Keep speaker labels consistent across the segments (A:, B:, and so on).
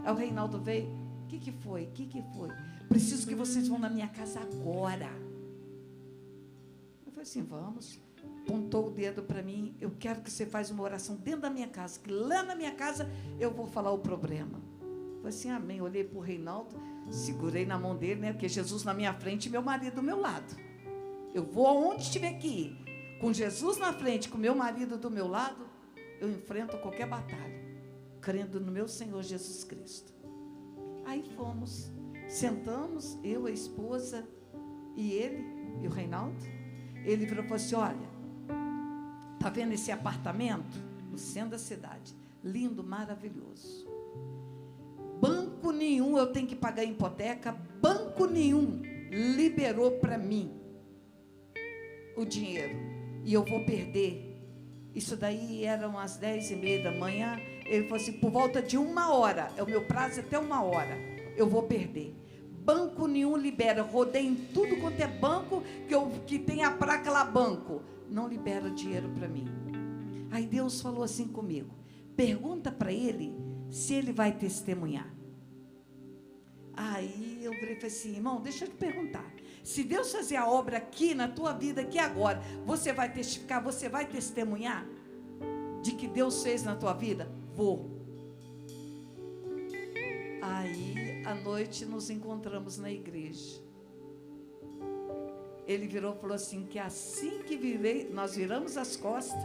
A: Aí o Reinaldo veio, o que foi? O que foi? Preciso que vocês vão na minha casa agora. Eu falei assim, vamos. Apontou o dedo para mim, eu quero que você faça uma oração dentro da minha casa, que lá na minha casa eu vou falar o problema. Eu falei assim, amém. Olhei para o Reinaldo, segurei na mão dele, né? Porque Jesus na minha frente e meu marido do meu lado. Eu vou aonde tiver que ir. Com Jesus na frente, com meu marido do meu lado, eu enfrento qualquer batalha, crendo no meu Senhor Jesus Cristo. Aí fomos, sentamos, eu, a esposa e ele, e o Reinaldo. Ele virou e falou assim, olha, tá vendo esse apartamento? No centro da cidade, lindo, maravilhoso. Banco nenhum, eu tenho que pagar hipoteca, banco nenhum liberou para mim o dinheiro, e eu vou perder. Isso daí eram as 10h30 da manhã. Ele falou assim, por volta de 1 hora, é o meu prazo até 1 hora, eu vou perder. Banco nenhum libera, rodei em tudo quanto é banco, que tem a placa lá, banco, não libera dinheiro para mim. Aí Deus falou assim comigo, pergunta para ele se ele vai testemunhar. Aí eu falei assim, irmão, deixa eu te perguntar, se Deus fazer a obra aqui na tua vida, aqui agora, você vai testificar, você vai testemunhar de que Deus fez na tua vida? Vou. Aí, à noite, nos encontramos na igreja. Ele virou e falou assim, que assim que nós viramos as costas,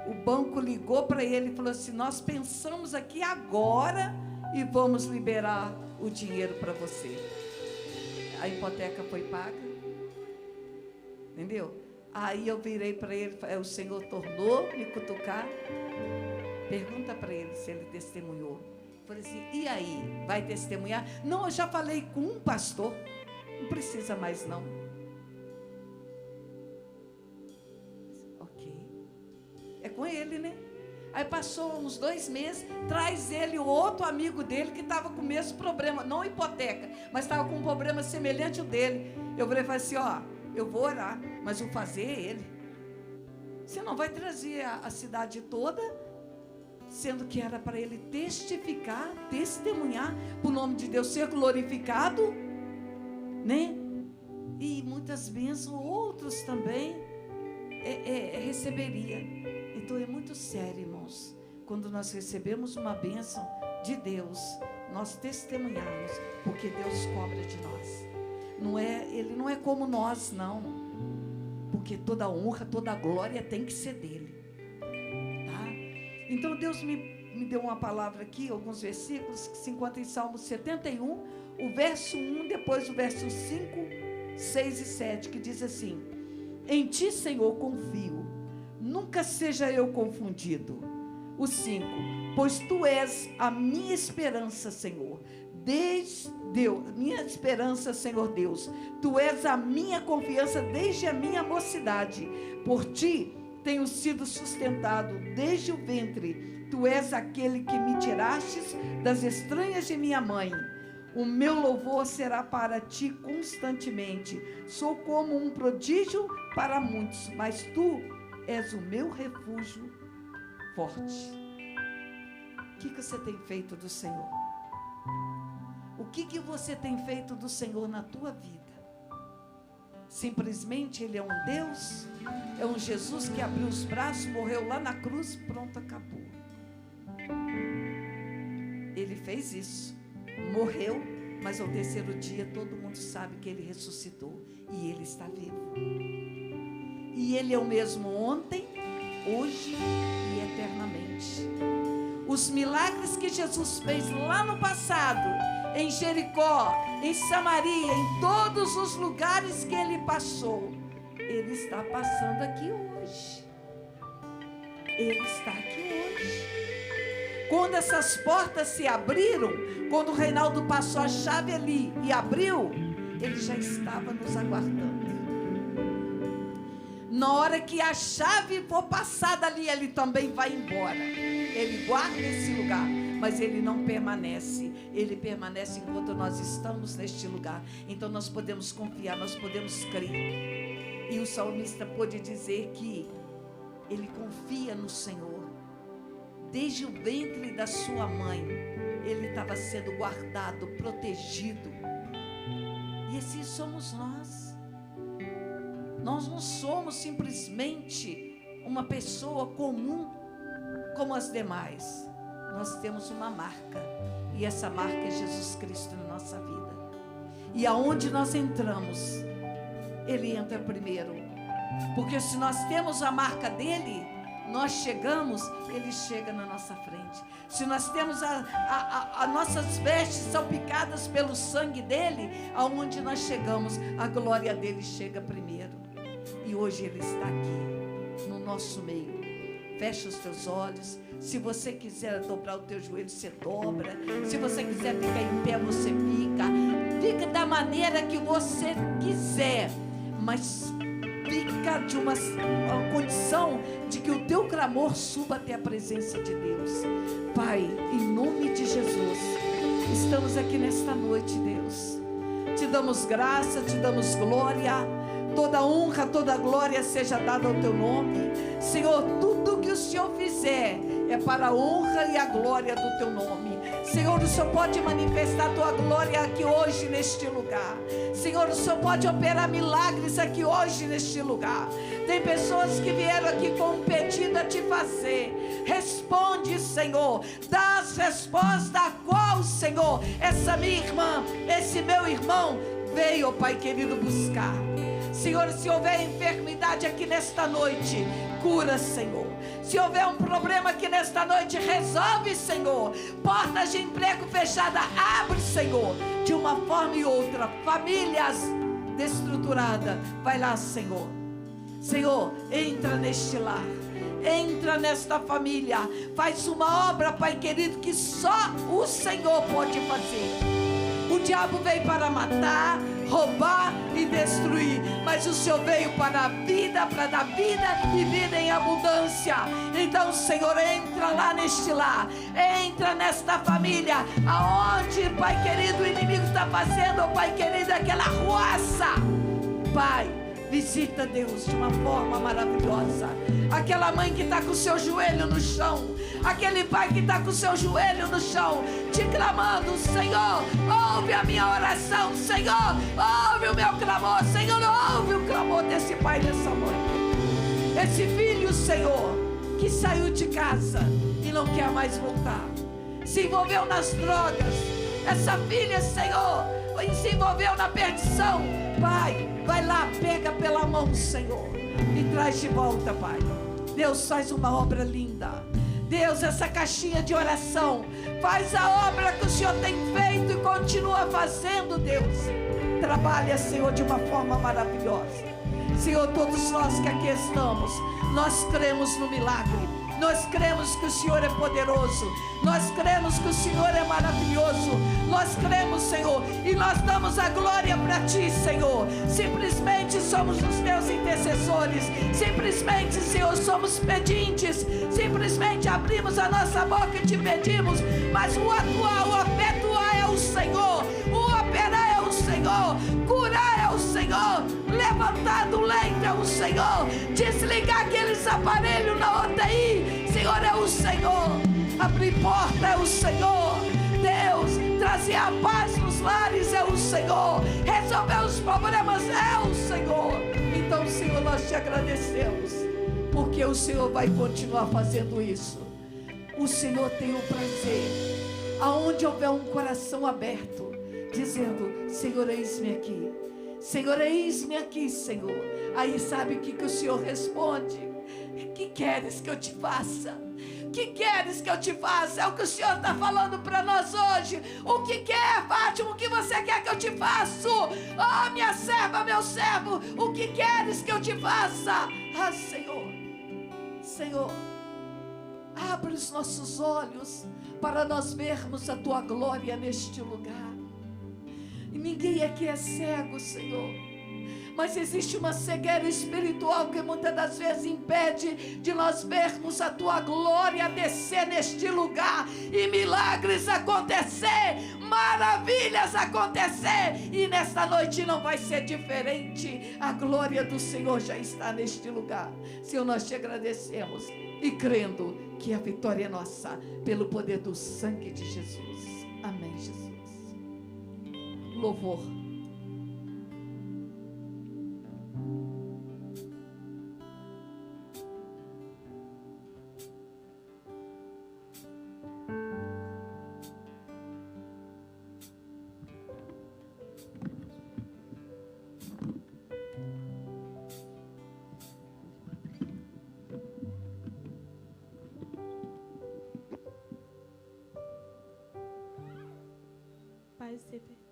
A: o banco ligou para ele e falou assim, nós pensamos aqui agora e vamos liberar o dinheiro para você. A hipoteca foi paga, entendeu? Aí eu virei para ele, o Senhor tornou me cutucar, pergunta para ele se ele testemunhou. Falei assim, e aí, vai testemunhar? Não, eu já falei com um pastor, não precisa mais não. Ok, é com ele, né? Aí passou uns 2 meses, traz ele o outro amigo dele que estava com o mesmo problema, não hipoteca, mas estava com um problema semelhante ao dele. Eu falei assim, ó, eu vou orar, mas o fazer é ele. Você não vai trazer a cidade toda, sendo que era para ele testificar, testemunhar, para o nome de Deus ser glorificado, né? E muitas bênçãos, outros também receberia. Então é muito sério, irmãos, quando nós recebemos uma bênção de Deus, nós testemunhamos, porque Deus cobra de nós. Ele não é como nós, não, porque toda honra, toda glória tem que ser dele, tá? Então Deus me deu uma palavra aqui, alguns versículos que se encontram em Salmo 71, o verso 1, depois o verso 5, 6 e 7, que diz assim, em ti, Senhor, confio, nunca seja eu confundido. O 5, pois tu és a minha esperança, Senhor. Minha esperança, Senhor Deus. Tu és a minha confiança desde a minha mocidade. Por ti tenho sido sustentado desde o ventre. Tu és aquele que me tirastes das estranhas de minha mãe. O meu louvor será para ti constantemente. Sou como um prodígio para muitos, mas tu és o meu refúgio forte. O que você tem feito do Senhor? O que você tem feito do Senhor na tua vida? Simplesmente Ele é um Deus, é um Jesus que abriu os braços, morreu lá na cruz, pronto, acabou. Ele fez isso, morreu, mas ao terceiro dia todo mundo sabe que Ele ressuscitou e Ele está vivo. E Ele é o mesmo ontem, hoje e eternamente. Os milagres que Jesus fez lá no passado, em Jericó, em Samaria, em todos os lugares que Ele passou, Ele está passando aqui hoje. Ele está aqui hoje. Quando essas portas se abriram, quando o Reinaldo passou a chave ali e abriu, Ele já estava nos aguardando. Na hora que a chave for passada ali, Ele também vai embora. Ele guarda esse lugar, mas Ele não permanece. Ele permanece enquanto nós estamos neste lugar. Então nós podemos confiar, nós podemos crer. E o salmista pôde dizer que ele confia no Senhor. Desde o ventre da sua mãe, ele estava sendo guardado, protegido. E assim somos nós. Nós não somos simplesmente uma pessoa comum como as demais. Nós temos uma marca, e essa marca é Jesus Cristo na nossa vida. E aonde nós entramos, Ele entra primeiro, porque se nós temos a marca dele, nós chegamos, Ele chega na nossa frente. Se nós temos as nossas vestes salpicadas pelo sangue dele, aonde nós chegamos, a glória dele chega primeiro. E hoje Ele está aqui, no nosso meio. Fecha os teus olhos. Se você quiser dobrar o teu joelho, você dobra. Se você quiser ficar em pé, você fica. Fica da maneira que você quiser, mas fica de uma condição de que o teu clamor suba até a presença de Deus. Pai, em nome de Jesus, estamos aqui nesta noite, Deus. Te damos graça, te damos glória. Toda honra, toda glória seja dada ao teu nome. Senhor, tudo que o Senhor fizer é para a honra e a glória do teu nome. Senhor, o Senhor pode manifestar a tua glória aqui hoje neste lugar. Senhor, o Senhor pode operar milagres aqui hoje neste lugar. Tem pessoas que vieram aqui com um pedido a te fazer. Responde, Senhor. Dá as respostas a qual, Senhor, essa minha irmã, esse meu irmão veio, Pai querido, buscar. Senhor, se houver enfermidade aqui nesta noite, cura, Senhor. Se houver um problema aqui nesta noite, resolve, Senhor. Portas de emprego fechadas, abre, Senhor. De uma forma e outra, famílias destruturadas, vai lá, Senhor. Senhor, entra neste lar, entra nesta família, faz uma obra, Pai querido, que só o Senhor pode fazer. O diabo veio para matar, roubar e destruir, mas o Senhor veio para a vida, para dar vida e vida em abundância. Então, Senhor, entra lá neste lar, entra nesta família, aonde, Pai querido, o inimigo está fazendo, Pai querido, aquela ruaça. Pai, visita, Deus, de uma forma maravilhosa. Aquela mãe que está com o seu joelho no chão, aquele pai que está com o seu joelho no chão, te clamando: Senhor, ouve a minha oração, Senhor, ouve o meu clamor, Senhor, ouve o clamor desse pai, dessa mãe. Esse filho, Senhor, que saiu de casa e não quer mais voltar, se envolveu nas drogas. Essa filha, Senhor, se envolveu na perdição. Pai, vai lá, pega pela mão, Senhor, e traz de volta, Pai. Deus, faz uma obra linda. Deus, essa caixinha de oração, faz a obra que o Senhor tem feito e continua fazendo, Deus. Trabalha, Senhor, de uma forma maravilhosa. Senhor, todos nós que aqui estamos, nós cremos no milagre. Nós cremos que o Senhor é poderoso. Nós cremos que o Senhor é maravilhoso. Nós cremos, Senhor, e nós damos a glória para Ti, Senhor. Simplesmente somos os Teus intercessores. Simplesmente, Senhor, somos pedintes. Simplesmente abrimos a nossa boca e Te pedimos. Mas o atuar, o efetuar é o Senhor. O operar é o Senhor. Curar é o Senhor. Levantar do leito é o Senhor. Desligar aqueles aparelhos na UTI, Senhor, é o Senhor. Abrir porta é o Senhor. Deus, trazer a paz nos lares é o Senhor. Resolver os problemas é o Senhor. Então, Senhor, nós Te agradecemos, porque o Senhor vai continuar fazendo isso. O Senhor tem o prazer, aonde houver um coração aberto, dizendo: Senhor, eis-me aqui. Senhor, eis-me aqui, Senhor. Aí sabe o que o Senhor responde? Que queres que eu te faça? Que queres que eu te faça? É o que o Senhor está falando para nós hoje. O que quer, Fátima? O que você quer que eu te faça? Oh, minha serva, meu servo, o que queres que eu te faça? Ah, Senhor, Senhor, abre os nossos olhos para nós vermos a Tua glória neste lugar. E ninguém aqui é cego, Senhor, mas existe uma cegueira espiritual que muitas das vezes impede de nós vermos a Tua glória descer neste lugar e milagres acontecer, maravilhas acontecer. E nesta noite não vai ser diferente. A glória do Senhor já está neste lugar. Senhor, nós Te agradecemos e crendo que a vitória é nossa pelo poder do sangue de Jesus. Amém, Jesus. Louvor.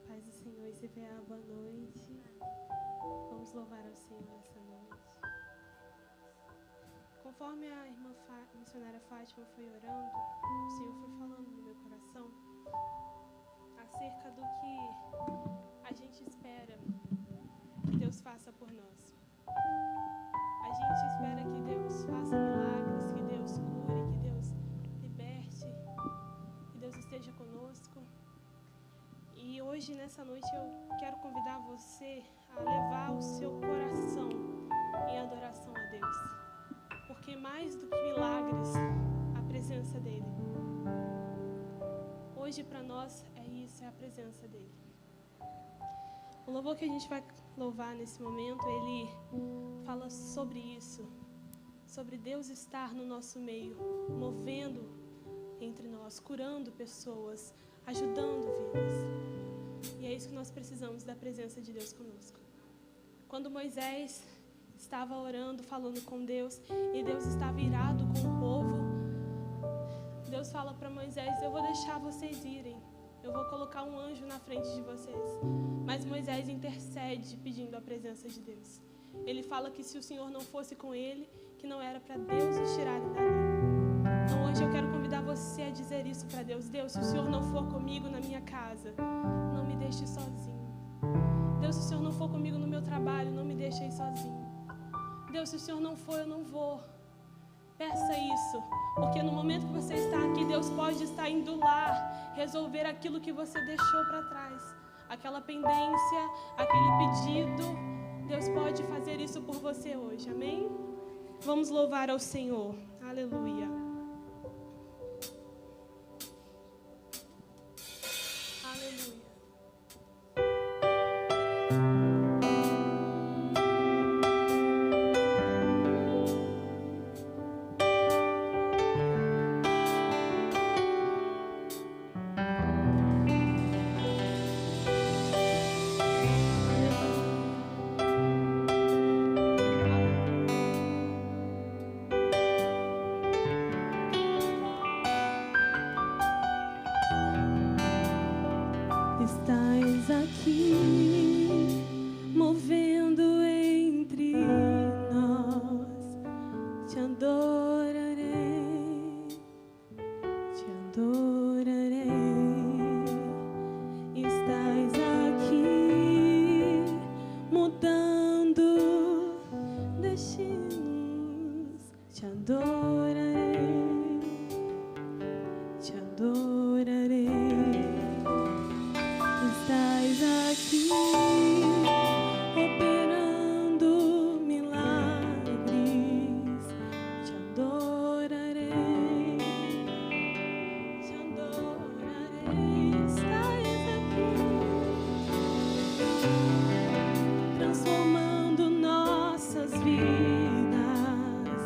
B: Paz do Senhor e CVA, boa noite. Vamos louvar ao Senhor essa noite. Conforme a irmã missionária Fátima foi orando, o Senhor foi falando no meu coração acerca do que a gente espera que Deus faça por nós. A gente espera que Deus faça milagres, que Deus cure, que Deus liberte, que Deus esteja conosco. E hoje, nessa noite, eu quero convidar você a levar o seu coração em adoração a Deus. Porque mais do que milagres, a presença dEle. Hoje, para nós, é isso, é a presença dEle. O louvor que a gente vai louvar nesse momento, ele fala sobre isso. Sobre Deus estar no nosso meio, movendo entre nós, curando pessoas, ajudando vidas. E é isso que nós precisamos, da presença de Deus conosco. Quando Moisés estava orando, falando com Deus, e Deus estava irado com o povo, Deus fala para Moisés: eu vou deixar vocês irem, eu vou colocar um anjo na frente de vocês. Mas Moisés intercede pedindo a presença de Deus. Ele fala que se o Senhor não fosse com ele, que não era para Deus os tirarem dali. Então hoje eu quero convidar você a dizer isso para Deus. Deus, se o Senhor não for comigo na minha casa, não me deixe sozinho. Deus, se o Senhor não for comigo no meu trabalho, não me deixe aí sozinho. Deus, se o Senhor não for, eu não vou. Peça isso, porque no momento que você está aqui, Deus pode estar indo lá resolver aquilo que você deixou para trás. Aquela pendência, aquele pedido, Deus pode fazer isso por você hoje, amém? Vamos louvar ao Senhor, aleluia. Estás aqui, movendo entre nós. Te adorarei, te adorarei. Estás aqui, mudando destinos. Te adorarei, te adorarei. Estás aqui, operando milagres. Te adorarei, te adorarei. Estás aqui, transformando nossas vidas.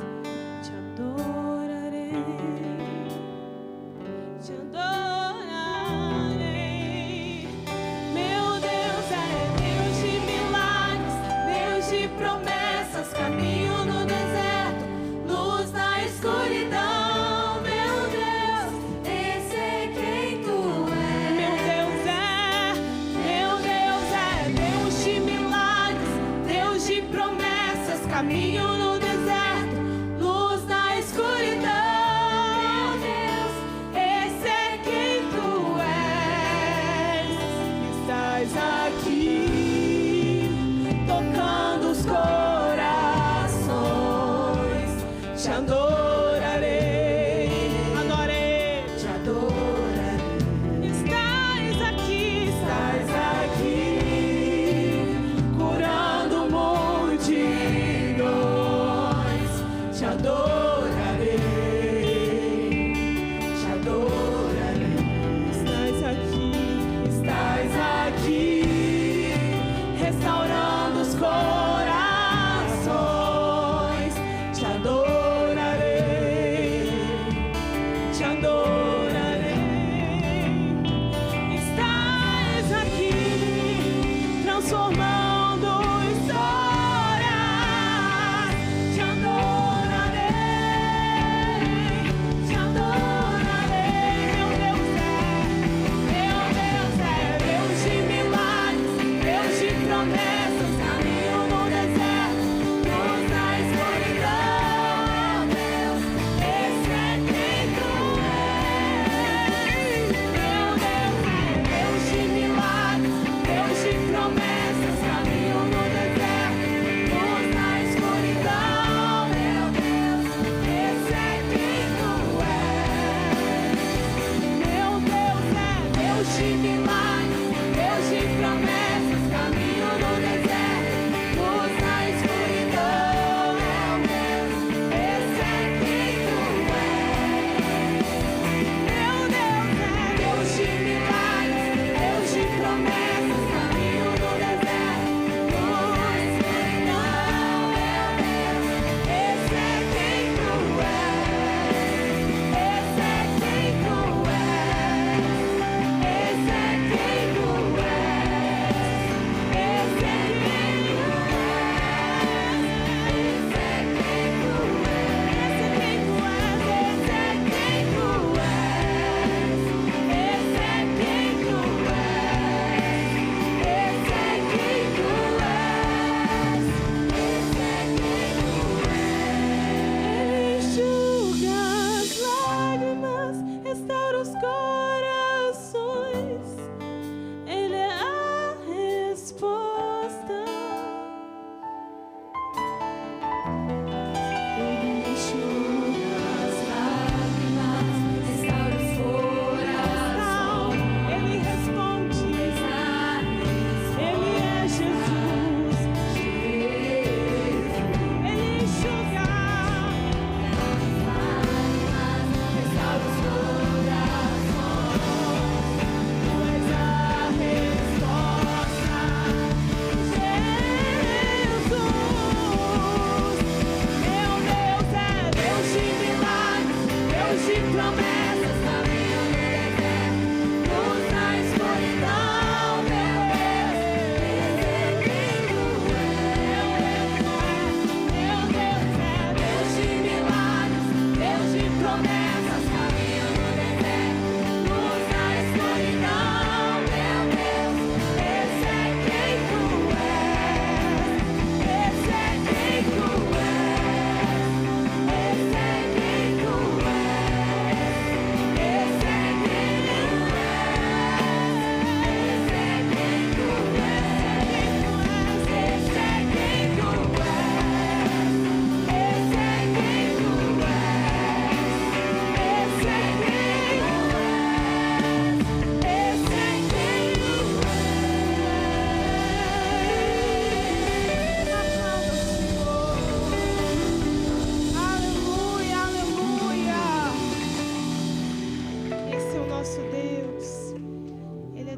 B: Te adorarei, te adorarei. Promessas, caminho no deserto, luz na escuridão. Meu Deus, esse é quem tu és. Meu Deus é Deus de milagres, Deus de promessas, caminho no deserto, luz na escuridão. Meu Deus, esse é quem tu és. Estás aqui, tocando os corações. Te adorarei, adorei, te adorarei. Estás aqui, curando multidões. Te adorarei, te adorarei. Estás aqui.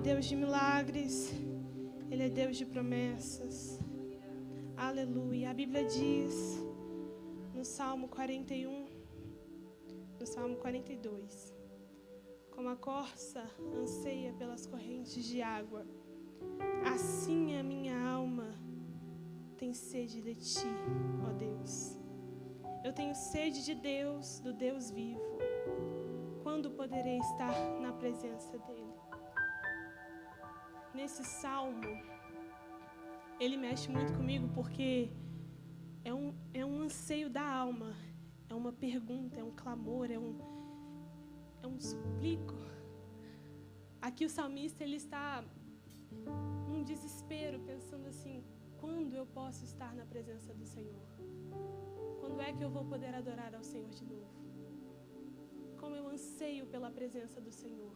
B: Deus de milagres, Ele é Deus de promessas. Aleluia. A Bíblia diz no Salmo 41, no Salmo 42, como a corça anseia pelas correntes de água, assim a minha alma tem sede de Ti, ó Deus. Eu tenho sede de Deus, do Deus vivo. Quando poderei estar na presença dEle? Nesse salmo, ele mexe muito comigo porque é um anseio da alma, é uma pergunta, é um clamor, é um suplico. Aqui o salmista, ele está num desespero, pensando assim, quando eu posso estar na presença do Senhor? Quando é que eu vou poder adorar ao Senhor de novo? Como eu anseio pela presença do Senhor,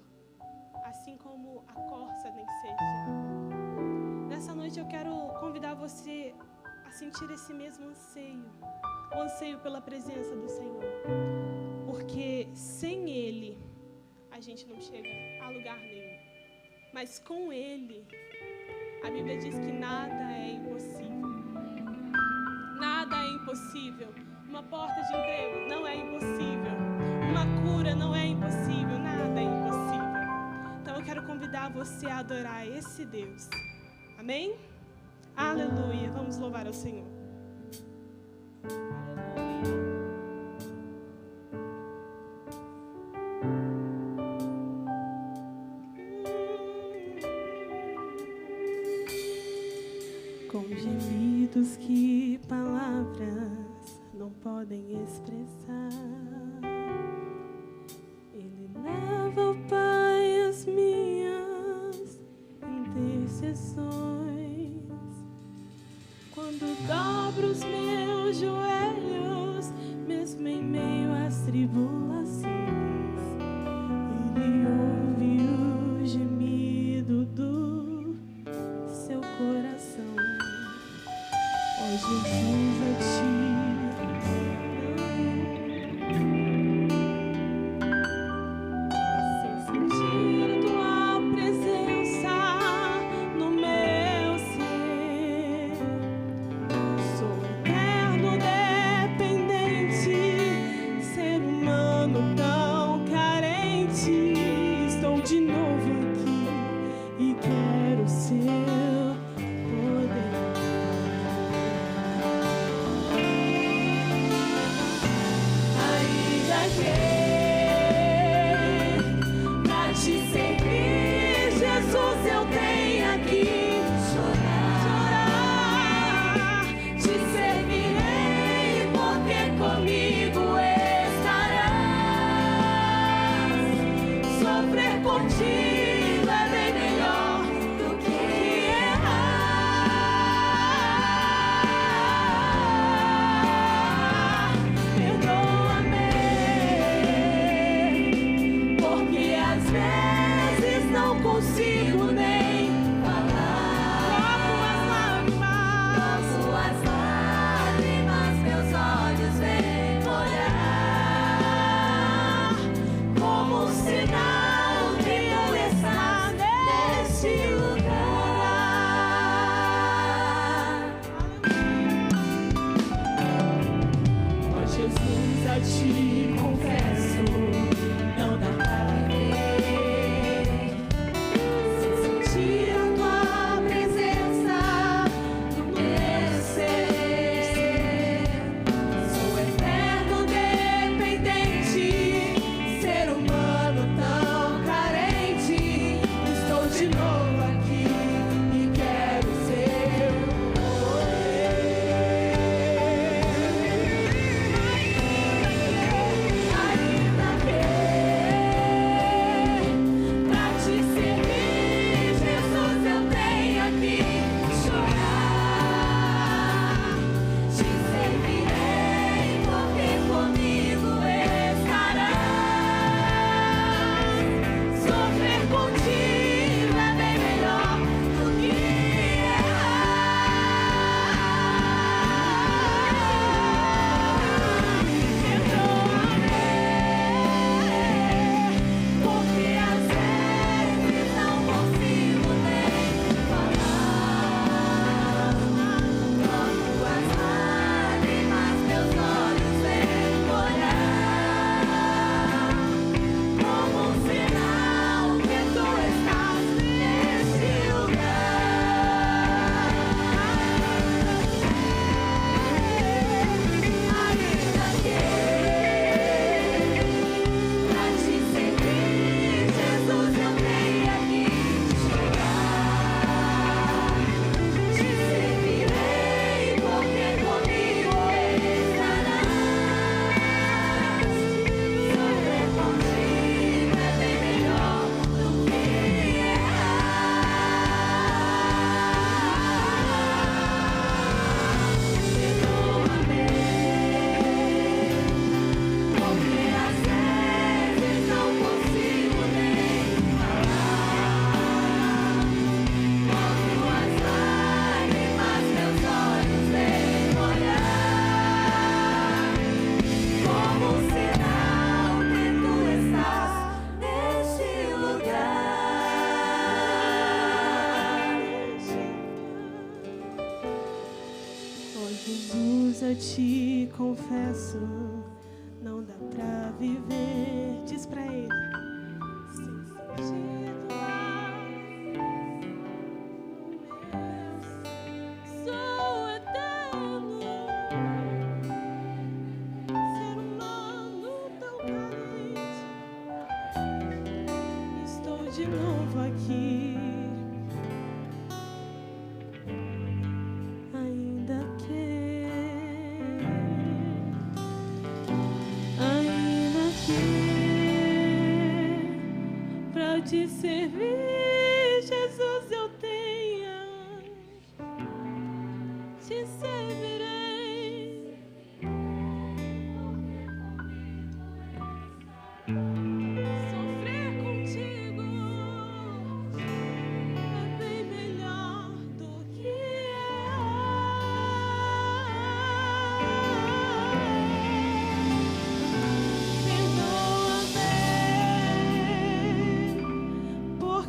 B: assim como a corça tem sede de água. Nessa noite eu quero convidar você a sentir esse mesmo anseio, o anseio pela presença do Senhor, porque sem Ele a gente não chega a lugar nenhum, mas com Ele a Bíblia diz que nada é impossível. Nada é impossível. Uma porta de emprego não é impossível. Uma cura não é impossível. Nada é impossível. Então eu quero convidar você a adorar esse Deus. Amém? Aleluia. Vamos louvar ao Senhor. Com gemidos que palavras não podem expressar, Ele leva ao Pai as minhas intercessões. Quando dobro os meus joelhos, mesmo em meio às tribulações, Ele ouve o gemido do seu coração. Ó Jesus, a Ti
C: confesso, não dá pra viver sem
B: Deus, eu te confesso, não dá pra viver. Diz pra ele. Sem sentido sou eterno, ser humano tão carente. Estou de novo aqui. Te servir, Jesus, eu tenho, te servirei. Sofrer contigo é bem melhor do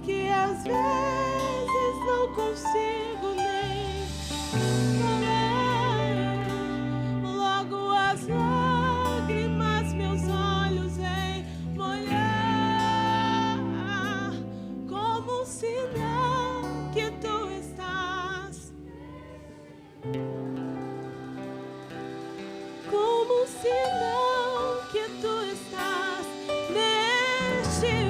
B: que às vezes não consigo nem falar, logo as lágrimas meus olhos vêm molhar, como um sinal que tu estás, como um sinal que tu estás neste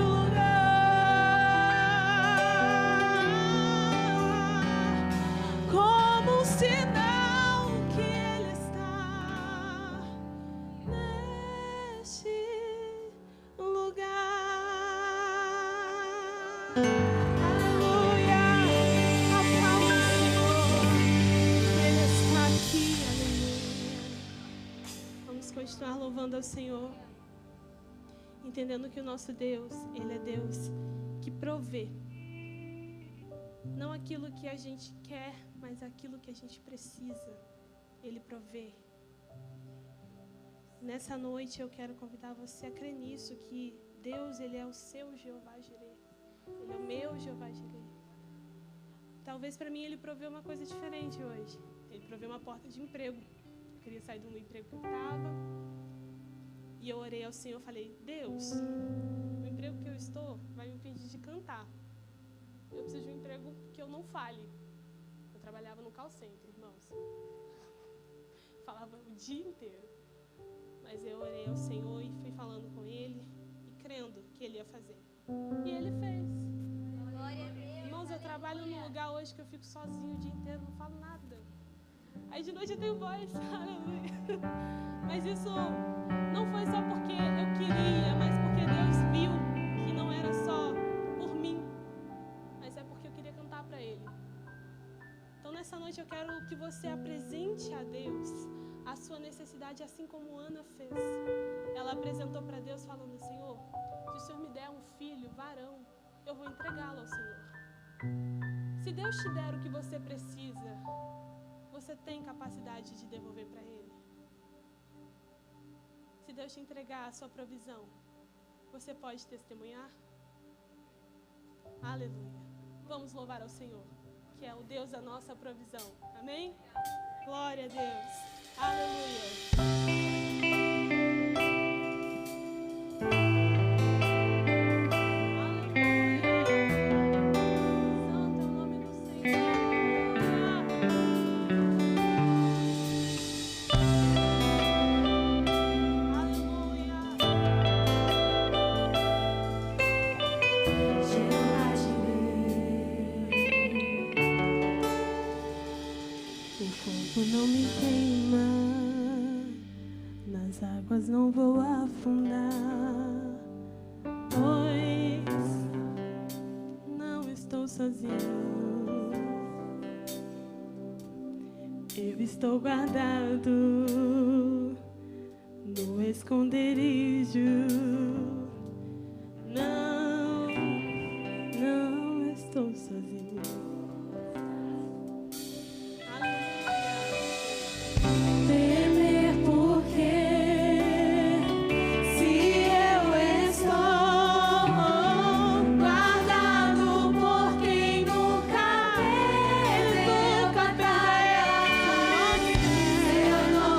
B: sinal que Ele está neste lugar. Aleluia, aplauda o Senhor, Ele está aqui, aleluia. Vamos continuar louvando ao Senhor, entendendo que o nosso Deus, Ele é Deus que provê. Não aquilo que a gente quer, mas aquilo que a gente precisa, Ele provê. Nessa noite eu quero convidar você a crer nisso, que Deus, Ele é o seu Jeová Jireh. Ele é o meu Jeová Jireh. Talvez para mim Ele proveu uma coisa diferente hoje. Ele proveu uma porta de emprego. Eu queria sair do emprego que eu estava. E eu orei ao Senhor, falei, Deus, o emprego que eu estou vai me impedir de cantar. Eu preciso de um emprego que eu não fale. Eu trabalhava no call center, irmãos. Falava o dia inteiro. Mas eu orei ao Senhor e fui falando com Ele e crendo que Ele ia fazer. E Ele fez. Irmãos, eu trabalho num lugar hoje que eu fico sozinho o dia inteiro, não falo nada. Aí de noite eu tenho voz, aleluia. Mas isso não foi só porque eu queria, mas porque Deus viu que não era só por mim, mas é porque eu queria cantar para Ele. Então nessa noite eu quero que você apresente a Deus a sua necessidade, assim como Ana fez. Ela apresentou para Deus falando, Senhor, se o Senhor me der um filho, varão, eu vou entregá-lo ao Senhor. Se Deus te der o que você precisa, você tem capacidade de devolver para Ele? Se Deus te entregar a sua provisão, você pode testemunhar? Aleluia. Vamos louvar ao Senhor, que é o Deus da nossa provisão. Amém? Glória a Deus. Aleluia. Não me queima, nas águas não vou afundar, pois não estou sozinho. Eu estou guardado no esconderijo. Não estou sozinho.
C: Não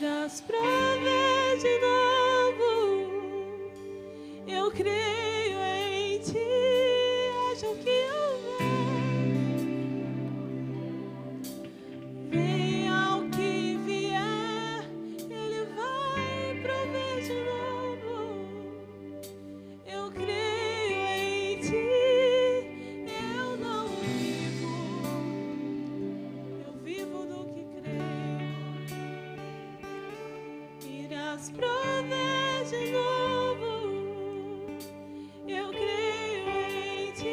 B: irás prover de novo. Eu creio em ti, haja o que houver. Venha o que vier, Ele vai prover de novo. Eu creio em ti, eu não vivo, eu vivo do que creio. Irás prover de novo. Eu creio em ti,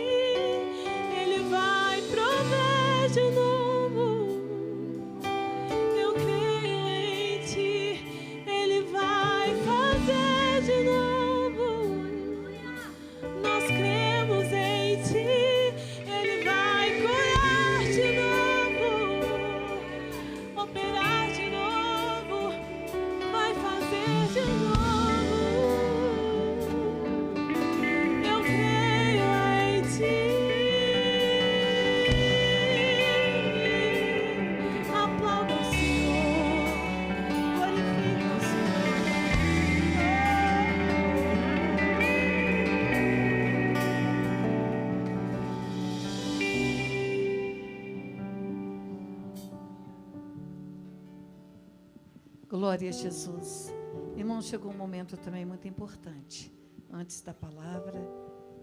B: Ele vai prover de novo. Eu creio em ti, Ele vai fazer de novo. Nós cremos em ti, Ele vai curar de novo, operar de novo, vai fazer de novo. Eu creio em ti. Aplauda o Senhor, glorifica o Senhor.
A: Glória a Jesus. Irmão, chegou um momento também muito importante. Antes da palavra,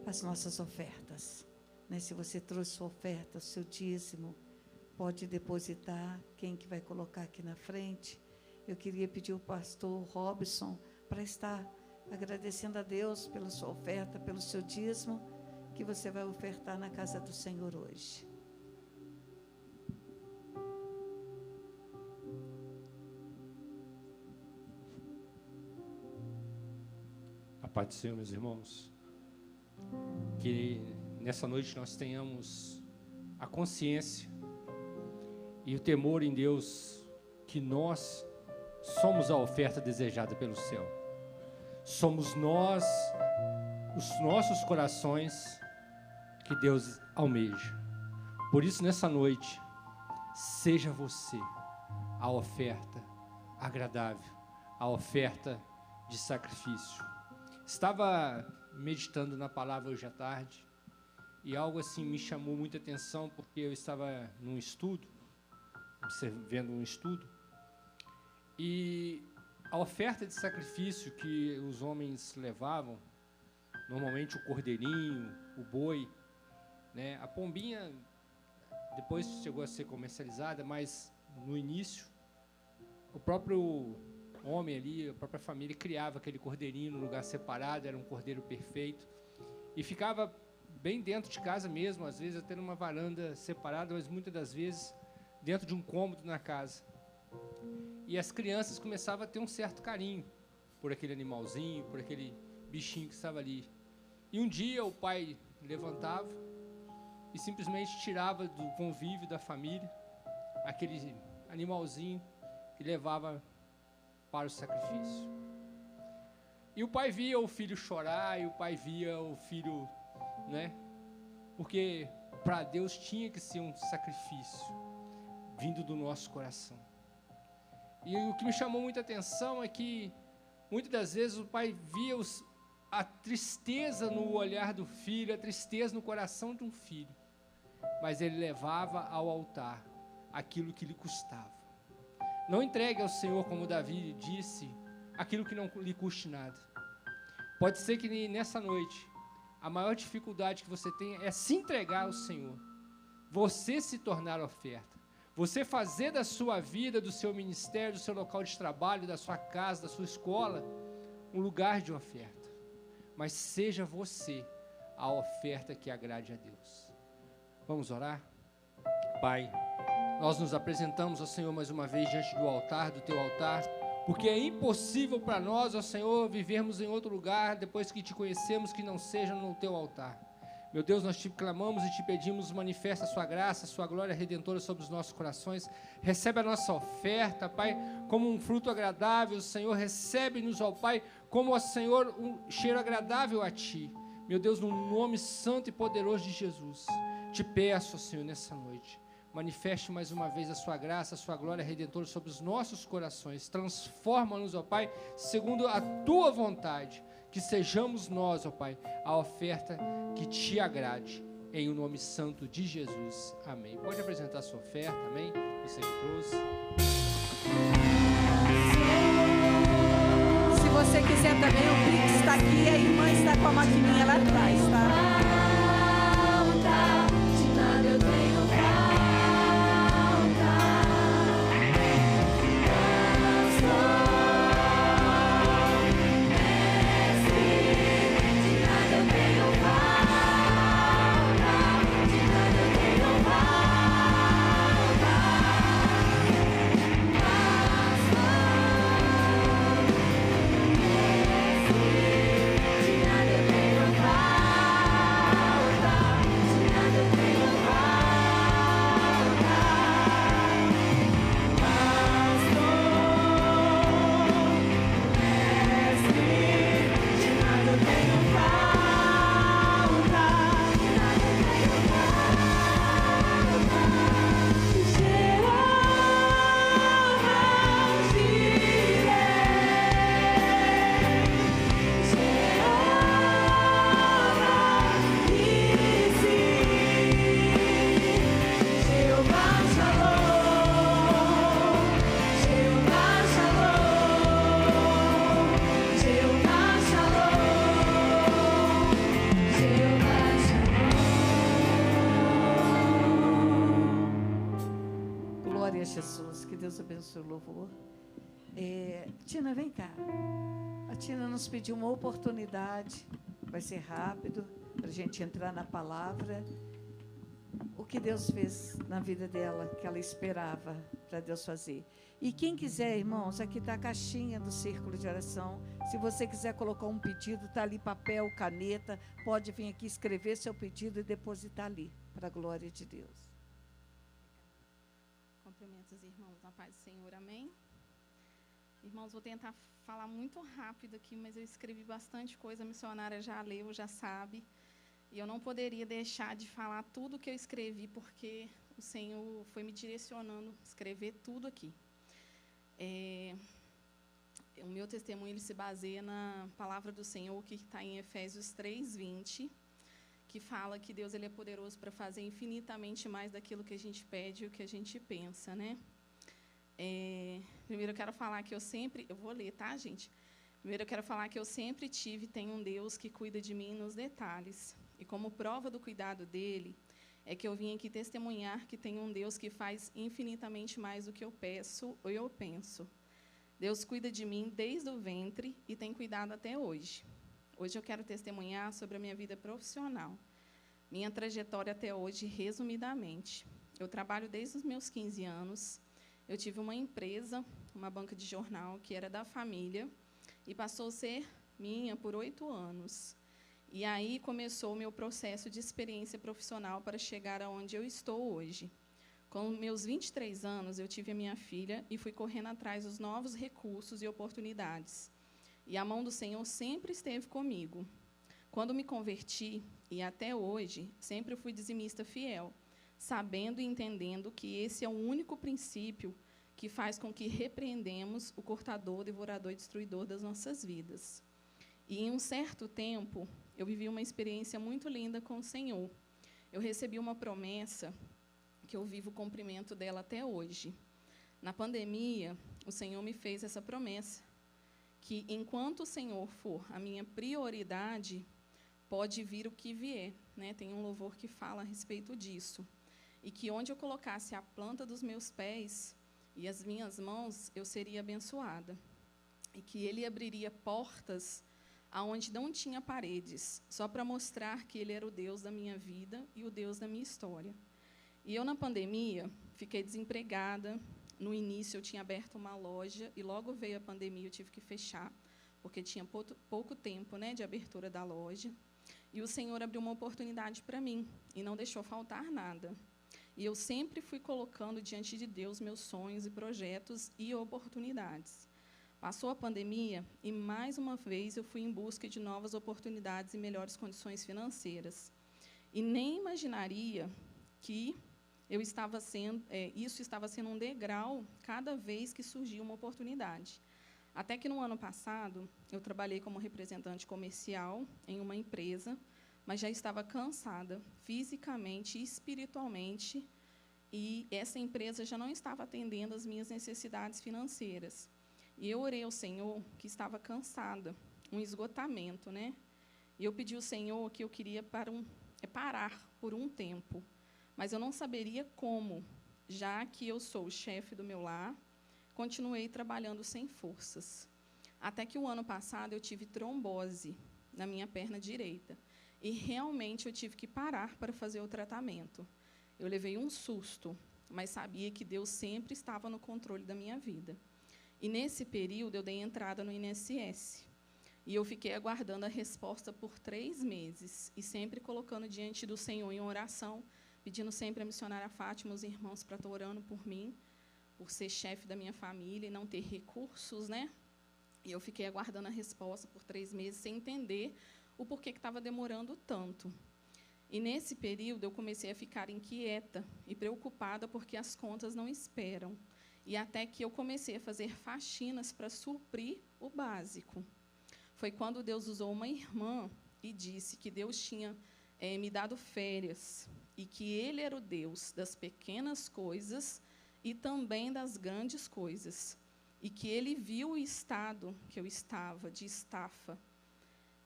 A: as nossas ofertas. Né? Se você trouxe sua oferta, o seu dízimo, pode depositar. Quem que vai colocar aqui na frente? Eu queria pedir ao pastor Robson para estar agradecendo a Deus pela sua oferta, pelo seu dízimo, que você vai ofertar na casa do Senhor hoje.
C: A paz do Senhor, meus irmãos. Que nessa noite nós tenhamos a consciência e o temor em Deus que nós somos a oferta desejada pelo céu. Somos nós, os nossos corações que Deus almeja. Por isso, nessa noite, seja você a oferta agradável, a oferta de sacrifício. Estava meditando na palavra hoje à tarde e algo assim me chamou muita atenção, porque eu estava num estudo, vendo um estudo, e a oferta de sacrifício que os homens levavam, normalmente o cordeirinho, o boi, né? A pombinha depois chegou a ser comercializada, mas no início o próprio homem ali, a própria família criava aquele cordeirinho no lugar separado, era um cordeiro perfeito, e ficava bem dentro de casa mesmo, às vezes até numa varanda separada, mas muitas das vezes dentro de um cômodo na casa. E as crianças começavam a ter um certo carinho por aquele animalzinho, por aquele bichinho que estava ali. E um dia o pai levantava e simplesmente tirava do convívio da família aquele animalzinho e levava para o sacrifício. E o pai via o filho chorar, e o pai via o filho, né? Porque para Deus tinha que ser um sacrifício vindo do nosso coração. E o que me chamou muita atenção é que muitas das vezes o pai via a tristeza no olhar do filho, a tristeza no coração de um filho, mas ele levava ao altar aquilo que lhe custava. Não entregue ao Senhor, como Davi disse, aquilo que não lhe custe nada. Pode ser que nessa noite, a maior dificuldade que você tenha é se entregar ao Senhor. Você se tornar oferta. Você fazer da sua vida, do seu ministério, do seu local de trabalho, da sua casa, da sua escola, um lugar de oferta. Mas seja você a oferta que agrade a Deus. Vamos orar? Pai, nós nos apresentamos ao Senhor mais uma vez diante do altar, do teu altar, porque é impossível para nós, ó Senhor, vivermos em outro lugar depois que te conhecemos que não seja no teu altar. Meu Deus, nós te clamamos e te pedimos, manifesta a sua graça, a sua glória redentora sobre os nossos corações. Recebe a nossa oferta, Pai, como um fruto agradável, Senhor. Recebe-nos, ó Pai, como, ó Senhor, um cheiro agradável a Ti. Meu Deus, no nome santo e poderoso de Jesus, te peço, ó Senhor, nessa noite, manifeste mais uma vez a sua graça, a sua glória redentora sobre os nossos corações. Transforma-nos, ó Pai, segundo a tua vontade, que sejamos nós, ó Pai, a oferta que te agrade, em o nome santo de Jesus. Amém. Pode apresentar a sua oferta, amém? Você que trouxe.
A: Se você quiser também, o Pix está aqui, a irmã está com a maquininha lá atrás, tá?
D: De nada eu tenho falta. Mestre, de nada eu tenho falta. De nada eu tenho falta. De nada eu tenho falta. De nada eu tenho falta. Mestre, de nada eu tenho falta. De nada eu tenho falta. Jeová Jireh, Jeová Shalom, Jeová Shalom, Jeová Shalom, Jeová Shalom.
A: Glória a Jesus, que Deus abençoe o louvor. Tina, vem cá. A Tina nos pediu uma oportunidade, vai ser rápido, para a gente entrar na palavra. O que Deus fez na vida dela, que ela esperava para Deus fazer. E quem quiser, irmãos, aqui está a caixinha do Círculo de Oração. Se você quiser colocar um pedido, está ali papel, caneta, pode vir aqui escrever seu pedido e depositar ali, para a glória de Deus.
E: Cumprimentos, irmãos, na paz do Senhor, amém? Irmãos, vou tentar falar muito rápido aqui, mas eu escrevi bastante coisa, a missionária já leu, já sabe, e eu não poderia deixar de falar tudo que eu escrevi, porque o Senhor foi me direcionando a escrever tudo aqui. O meu testemunho ele se baseia na palavra do Senhor, que está em Efésios 3:20, que fala que Deus ele é poderoso para fazer infinitamente mais daquilo que a gente pede e o que a gente pensa, né? Primeiro eu quero falar que eu vou ler, tá, gente? Primeiro eu quero falar que eu sempre tive, tenho um Deus que cuida de mim nos detalhes. E como prova do cuidado dele, é que eu vim aqui testemunhar que tem um Deus que faz infinitamente mais do que eu peço ou eu penso. Deus cuida de mim desde o ventre e tem cuidado até hoje. Hoje eu quero testemunhar sobre a minha vida profissional. Minha trajetória até hoje, resumidamente. Eu trabalho desde os meus 15 anos. Eu tive uma empresa, uma banca de jornal, que era da família, e passou a ser minha por 8 anos. E aí começou o meu processo de experiência profissional para chegar aonde eu estou hoje. Com meus 23 anos, eu tive a minha filha e fui correndo atrás dos novos recursos e oportunidades. E a mão do Senhor sempre esteve comigo. Quando me converti, e até hoje, sempre fui dizimista fiel, sabendo e entendendo que esse é o único princípio que faz com que repreendemos o cortador, devorador e destruidor das nossas vidas. E, em um certo tempo, eu vivi uma experiência muito linda com o Senhor. Eu recebi uma promessa que eu vivo o cumprimento dela até hoje. Na pandemia, o Senhor me fez essa promessa, que, enquanto o Senhor for a minha prioridade, pode vir o que vier, né? Tem um louvor que fala a respeito disso. E que onde eu colocasse a planta dos meus pés e as minhas mãos, eu seria abençoada. E que Ele abriria portas aonde não tinha paredes, só para mostrar que Ele era o Deus da minha vida e o Deus da minha história. E eu, na pandemia, fiquei desempregada. No início, eu tinha aberto uma loja e logo veio a pandemia, eu tive que fechar, porque tinha pouco tempo, né, de abertura da loja. E o Senhor abriu uma oportunidade para mim e não deixou faltar nada. E eu sempre fui colocando diante de Deus meus sonhos e projetos e oportunidades. Passou a pandemia e, mais uma vez, eu fui em busca de novas oportunidades e melhores condições financeiras. E nem imaginaria que isso estava sendo um degrau cada vez que surgia uma oportunidade. Até que no ano passado, eu trabalhei como representante comercial em uma empresa, mas já estava cansada fisicamente e espiritualmente, e essa empresa já não estava atendendo às minhas necessidades financeiras. E eu orei ao Senhor que estava cansada, um esgotamento, né? E eu pedi ao Senhor que eu queria parar por um tempo, mas eu não saberia como, já que eu sou o chefe do meu lar. Continuei trabalhando sem forças. Até que o ano passado eu tive trombose na minha perna direita. E realmente eu tive que parar para fazer o tratamento. Eu levei um susto, mas sabia que Deus sempre estava no controle da minha vida. E nesse período eu dei entrada no INSS. E eu fiquei aguardando a resposta por 3 meses. E sempre colocando diante do Senhor em oração, pedindo sempre a missionária Fátima, os irmãos, para estar orando por mim, por ser chefe da minha família e não ter recursos, né? E eu fiquei aguardando a resposta por 3 meses, sem entender o porquê que estava demorando tanto. E, nesse período, eu comecei a ficar inquieta e preocupada, porque as contas não esperam. E até que eu comecei a fazer faxinas para suprir o básico. Foi quando Deus usou uma irmã e disse que Deus tinha me dado férias e que Ele era o Deus das pequenas coisas e também das grandes coisas, e que Ele viu o estado que eu estava, de estafa.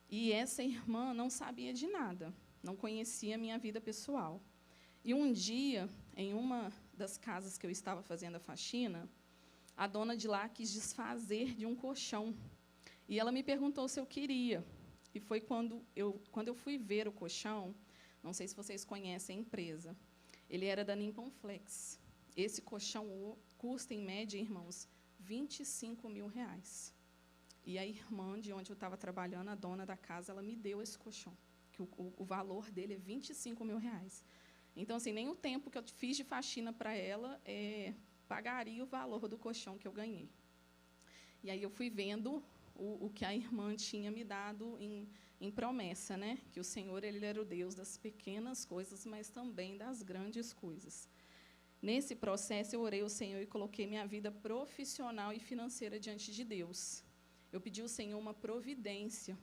E: E essa irmã não sabia de nada, não conhecia a minha vida pessoal. E um dia, em uma das casas que eu estava fazendo a faxina, a dona de lá quis desfazer de um colchão. E ela me perguntou se eu queria. E foi quando eu fui ver o colchão, não sei se vocês conhecem a empresa, ele era da Nippon Flex. Esse colchão custa, em média, irmãos, R$25 mil. E a irmã de onde eu estava trabalhando, a dona da casa, ela me deu esse colchão, que o valor dele é R$25 mil. Então, assim, nem o tempo que eu fiz de faxina para ela pagaria o valor do colchão que eu ganhei. E aí eu fui vendo o que a irmã tinha me dado em promessa, né? Que o Senhor, Ele era o Deus das pequenas coisas, mas também das grandes coisas. Nesse processo, eu orei ao Senhor e coloquei minha vida profissional e financeira diante de Deus. Eu pedi ao Senhor uma providência,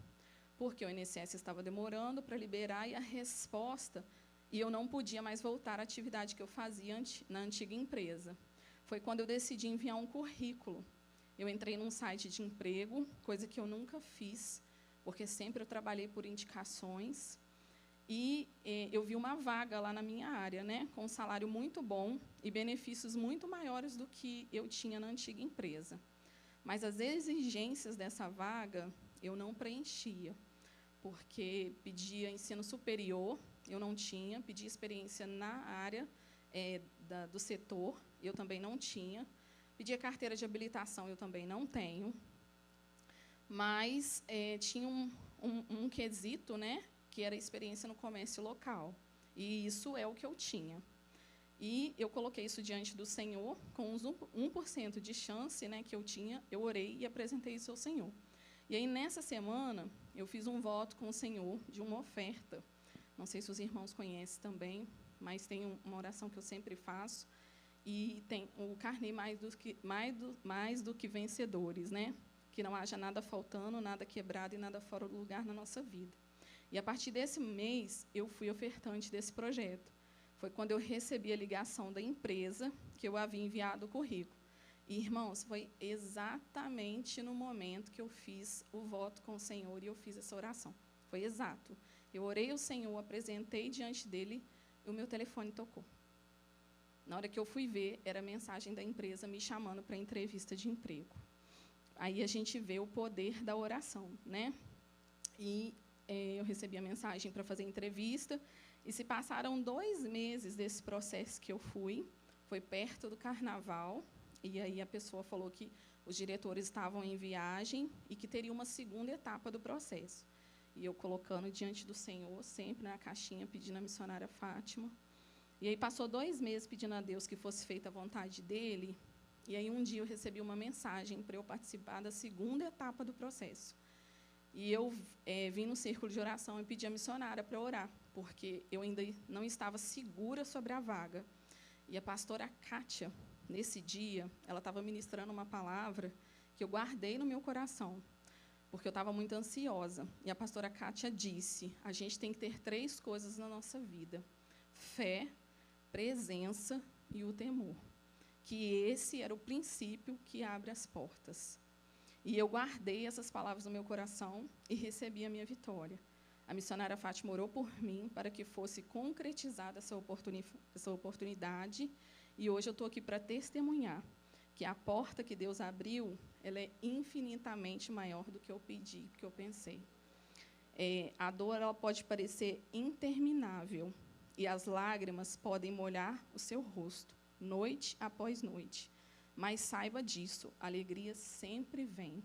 E: porque o INSS estava demorando para liberar, e a resposta, e eu não podia mais voltar à atividade que eu fazia na antiga empresa. Foi quando eu decidi enviar um currículo. Eu entrei num site de emprego, coisa que eu nunca fiz, porque sempre eu trabalhei por indicações. E eu vi uma vaga lá na minha área, né, com um salário muito bom e benefícios muito maiores do que eu tinha na antiga empresa. Mas as exigências dessa vaga eu não preenchia, porque pedia ensino superior, eu não tinha, pedia experiência na área do setor, eu também não tinha, pedia carteira de habilitação, eu também não tenho, mas tinha um quesito, né, que era a experiência no comércio local. E isso é o que eu tinha. E eu coloquei isso diante do Senhor, com uns 1% de chance, né, que eu tinha, eu orei e apresentei isso ao Senhor. E aí, nessa semana, eu fiz um voto com o Senhor de uma oferta. Não sei se os irmãos conhecem também, mas tem uma oração que eu sempre faço, e tem o carnê mais do que vencedores, né? Que não haja nada faltando, nada quebrado e nada fora do lugar na nossa vida. E, a partir desse mês, eu fui ofertante desse projeto. Foi quando eu recebi a ligação da empresa que eu havia enviado o currículo. E, irmãos, foi exatamente no momento que eu fiz o voto com o Senhor e eu fiz essa oração. Foi exato. Eu orei ao Senhor, apresentei diante dele e o meu telefone tocou. Na hora que eu fui ver, era a mensagem da empresa me chamando para entrevista de emprego. Aí a gente vê o poder da oração, né? E eu recebi a mensagem para fazer entrevista, e se passaram 2 meses desse processo que eu fui, foi perto do carnaval, e aí a pessoa falou que os diretores estavam em viagem e que teria uma segunda etapa do processo. E eu colocando diante do Senhor, sempre na caixinha, pedindo a missionária Fátima. E aí passou 2 meses pedindo a Deus que fosse feita a vontade dEle, e aí um dia eu recebi uma mensagem para eu participar da segunda etapa do processo. E eu vim no círculo de oração e pedi a missionária para orar, porque eu ainda não estava segura sobre a vaga. E a pastora Kátia, nesse dia, ela estava ministrando uma palavra que eu guardei no meu coração, porque eu estava muito ansiosa. E a pastora Kátia disse, a gente tem que ter 3 coisas na nossa vida: fé, presença e o temor. Que esse era o princípio que abre as portas. E eu guardei essas palavras no meu coração e recebi a minha vitória. A missionária Fátima orou por mim para que fosse concretizada essa oportunidade, e hoje eu estou aqui para testemunhar que a porta que Deus abriu, ela é infinitamente maior do que eu pedi, do que eu pensei. A dor ela pode parecer interminável, e as lágrimas podem molhar o seu rosto, noite após noite. Mas saiba disso, a alegria sempre vem.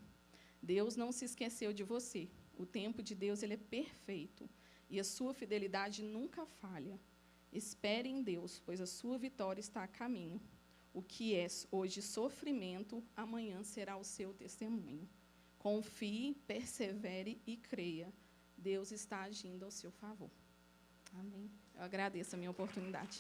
E: Deus não se esqueceu de você. O tempo de Deus ele é perfeito, e a sua fidelidade nunca falha. Espere em Deus, pois a sua vitória está a caminho. O que é hoje sofrimento, amanhã será o seu testemunho. Confie, persevere e creia. Deus está agindo ao seu favor. Amém. Eu agradeço a minha oportunidade.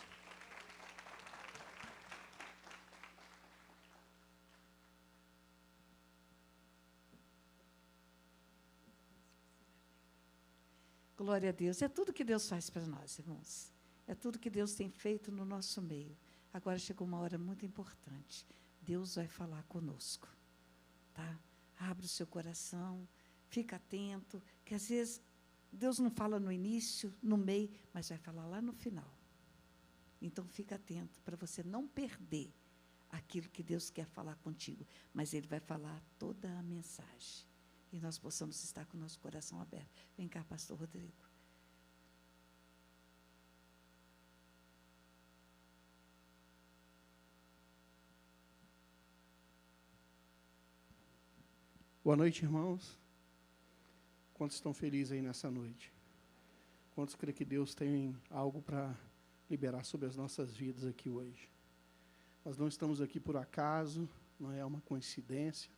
A: Glória a Deus. É tudo que Deus faz para nós, irmãos. É tudo que Deus tem feito no nosso meio. Agora chegou uma hora muito importante. Deus vai falar conosco. Tá? Abre o seu coração, fica atento, que às vezes Deus não fala no início, no meio, mas vai falar lá no final. Então fica atento para você não perder aquilo que Deus quer falar contigo. Mas Ele vai falar toda a mensagem. E nós possamos estar com o nosso coração aberto. Vem cá, pastor Rodrigo.
F: Boa noite, irmãos. Quantos estão felizes aí nessa noite? Quantos creem que Deus tem algo para liberar sobre as nossas vidas aqui hoje? Nós não estamos aqui por acaso, não é uma coincidência.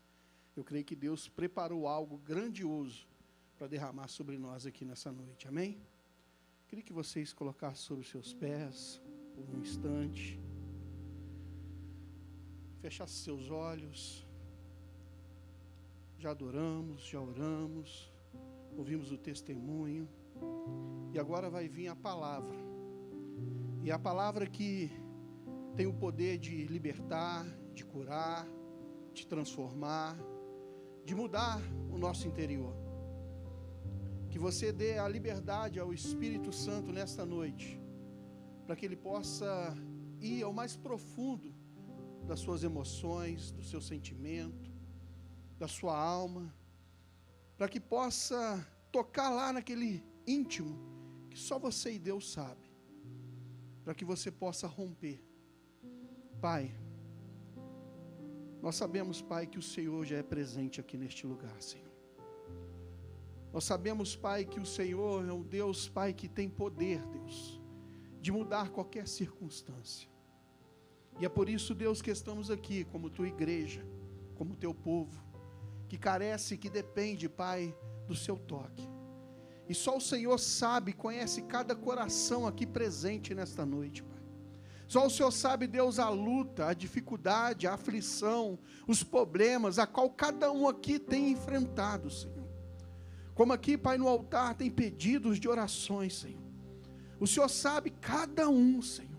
F: Eu creio que Deus preparou algo grandioso para derramar sobre nós aqui nessa noite. Amém? Queria que vocês colocassem sobre os seus pés por um instante. Fechassem seus olhos. Já adoramos, já oramos, ouvimos o testemunho. E agora vai vir a palavra. E a palavra que tem o poder de libertar, de curar, de transformar, de mudar o nosso interior. Que você dê a liberdade ao Espírito Santo nesta noite, para que Ele possa ir ao mais profundo das suas emoções, do seu sentimento, da sua alma, para que possa tocar lá naquele íntimo, que só você e Deus sabe, para que você possa romper. Pai, nós sabemos, Pai, que o Senhor já é presente aqui neste lugar, Senhor. Nós sabemos, Pai, que o Senhor é um Deus, Pai, que tem poder, Deus, de mudar qualquer circunstância. E é por isso, Deus, que estamos aqui, como tua igreja, como teu povo, que carece, que depende, Pai, do seu toque. E só o Senhor sabe, conhece cada coração aqui presente nesta noite, Pai. Só o Senhor sabe, Deus, a luta, a dificuldade, a aflição, os problemas, a qual cada um aqui tem enfrentado, Senhor. Como aqui, Pai, no altar tem pedidos de orações, Senhor. O Senhor sabe cada um, Senhor.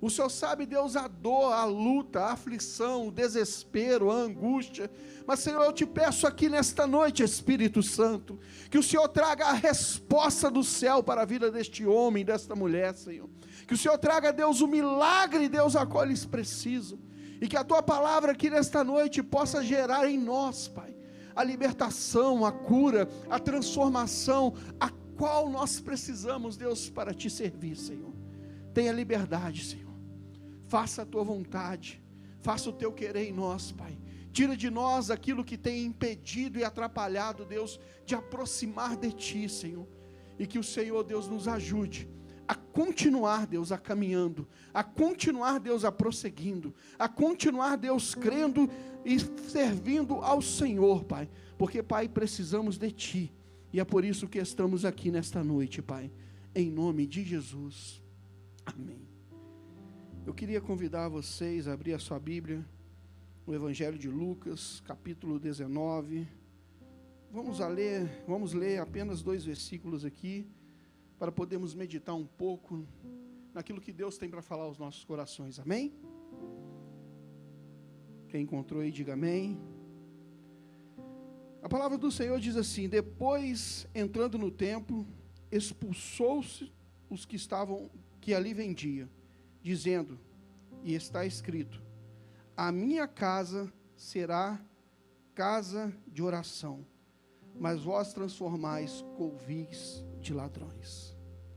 F: O Senhor sabe, Deus, a dor, a luta, a aflição, o desespero, a angústia. Mas, Senhor, eu te peço aqui nesta noite, Espírito Santo, que o Senhor traga a resposta do céu para a vida deste homem, desta mulher, Senhor. Que o Senhor traga, Deus, o milagre, Deus, a qual eles precisam. E que a tua palavra aqui nesta noite possa gerar em nós, Pai, a libertação, a cura, a transformação, a qual nós precisamos, Deus, para te servir, Senhor. Tenha liberdade, Senhor. Faça a tua vontade, faça o teu querer em nós, Pai. Tira de nós aquilo que tem impedido e atrapalhado, Deus, de aproximar de Ti, Senhor. E que o Senhor, Deus, nos ajude a continuar, Deus, a caminhando, a continuar, Deus, a prosseguindo, a continuar, Deus, crendo e servindo ao Senhor, Pai. Porque, Pai, precisamos de Ti. E é por isso que estamos aqui nesta noite, Pai. Em nome de Jesus. Amém. Eu queria convidar vocês a abrir a sua Bíblia no Evangelho de Lucas, capítulo 19. Vamos ler apenas 2 versículos aqui, para podermos meditar um pouco naquilo que Deus tem para falar aos nossos corações. Amém? Quem encontrou aí, diga amém. A palavra do Senhor diz assim: depois, entrando no templo, expulsou-se os que ali vendiam, dizendo, e está escrito: a minha casa será casa de oração, mas vós transformais covis de ladrões.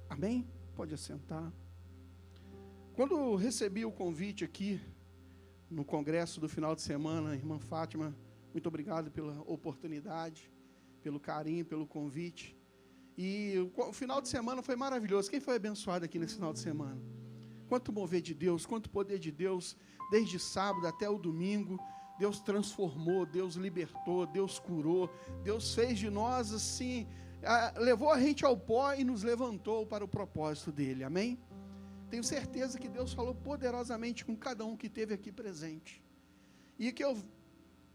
F: Amém? Pode assentar. Quando eu recebi o convite aqui, no congresso do final de semana, irmã Fátima, muito obrigado pela oportunidade, pelo carinho, pelo convite. E o final de semana foi maravilhoso. Quem foi abençoado aqui nesse final de semana? Quanto mover de Deus, quanto poder de Deus, desde sábado até o domingo. Deus transformou, Deus libertou, Deus curou, Deus fez de nós assim, levou a gente ao pó e nos levantou para o propósito dele, amém? Tenho certeza que Deus falou poderosamente com cada um que esteve aqui presente, e que eu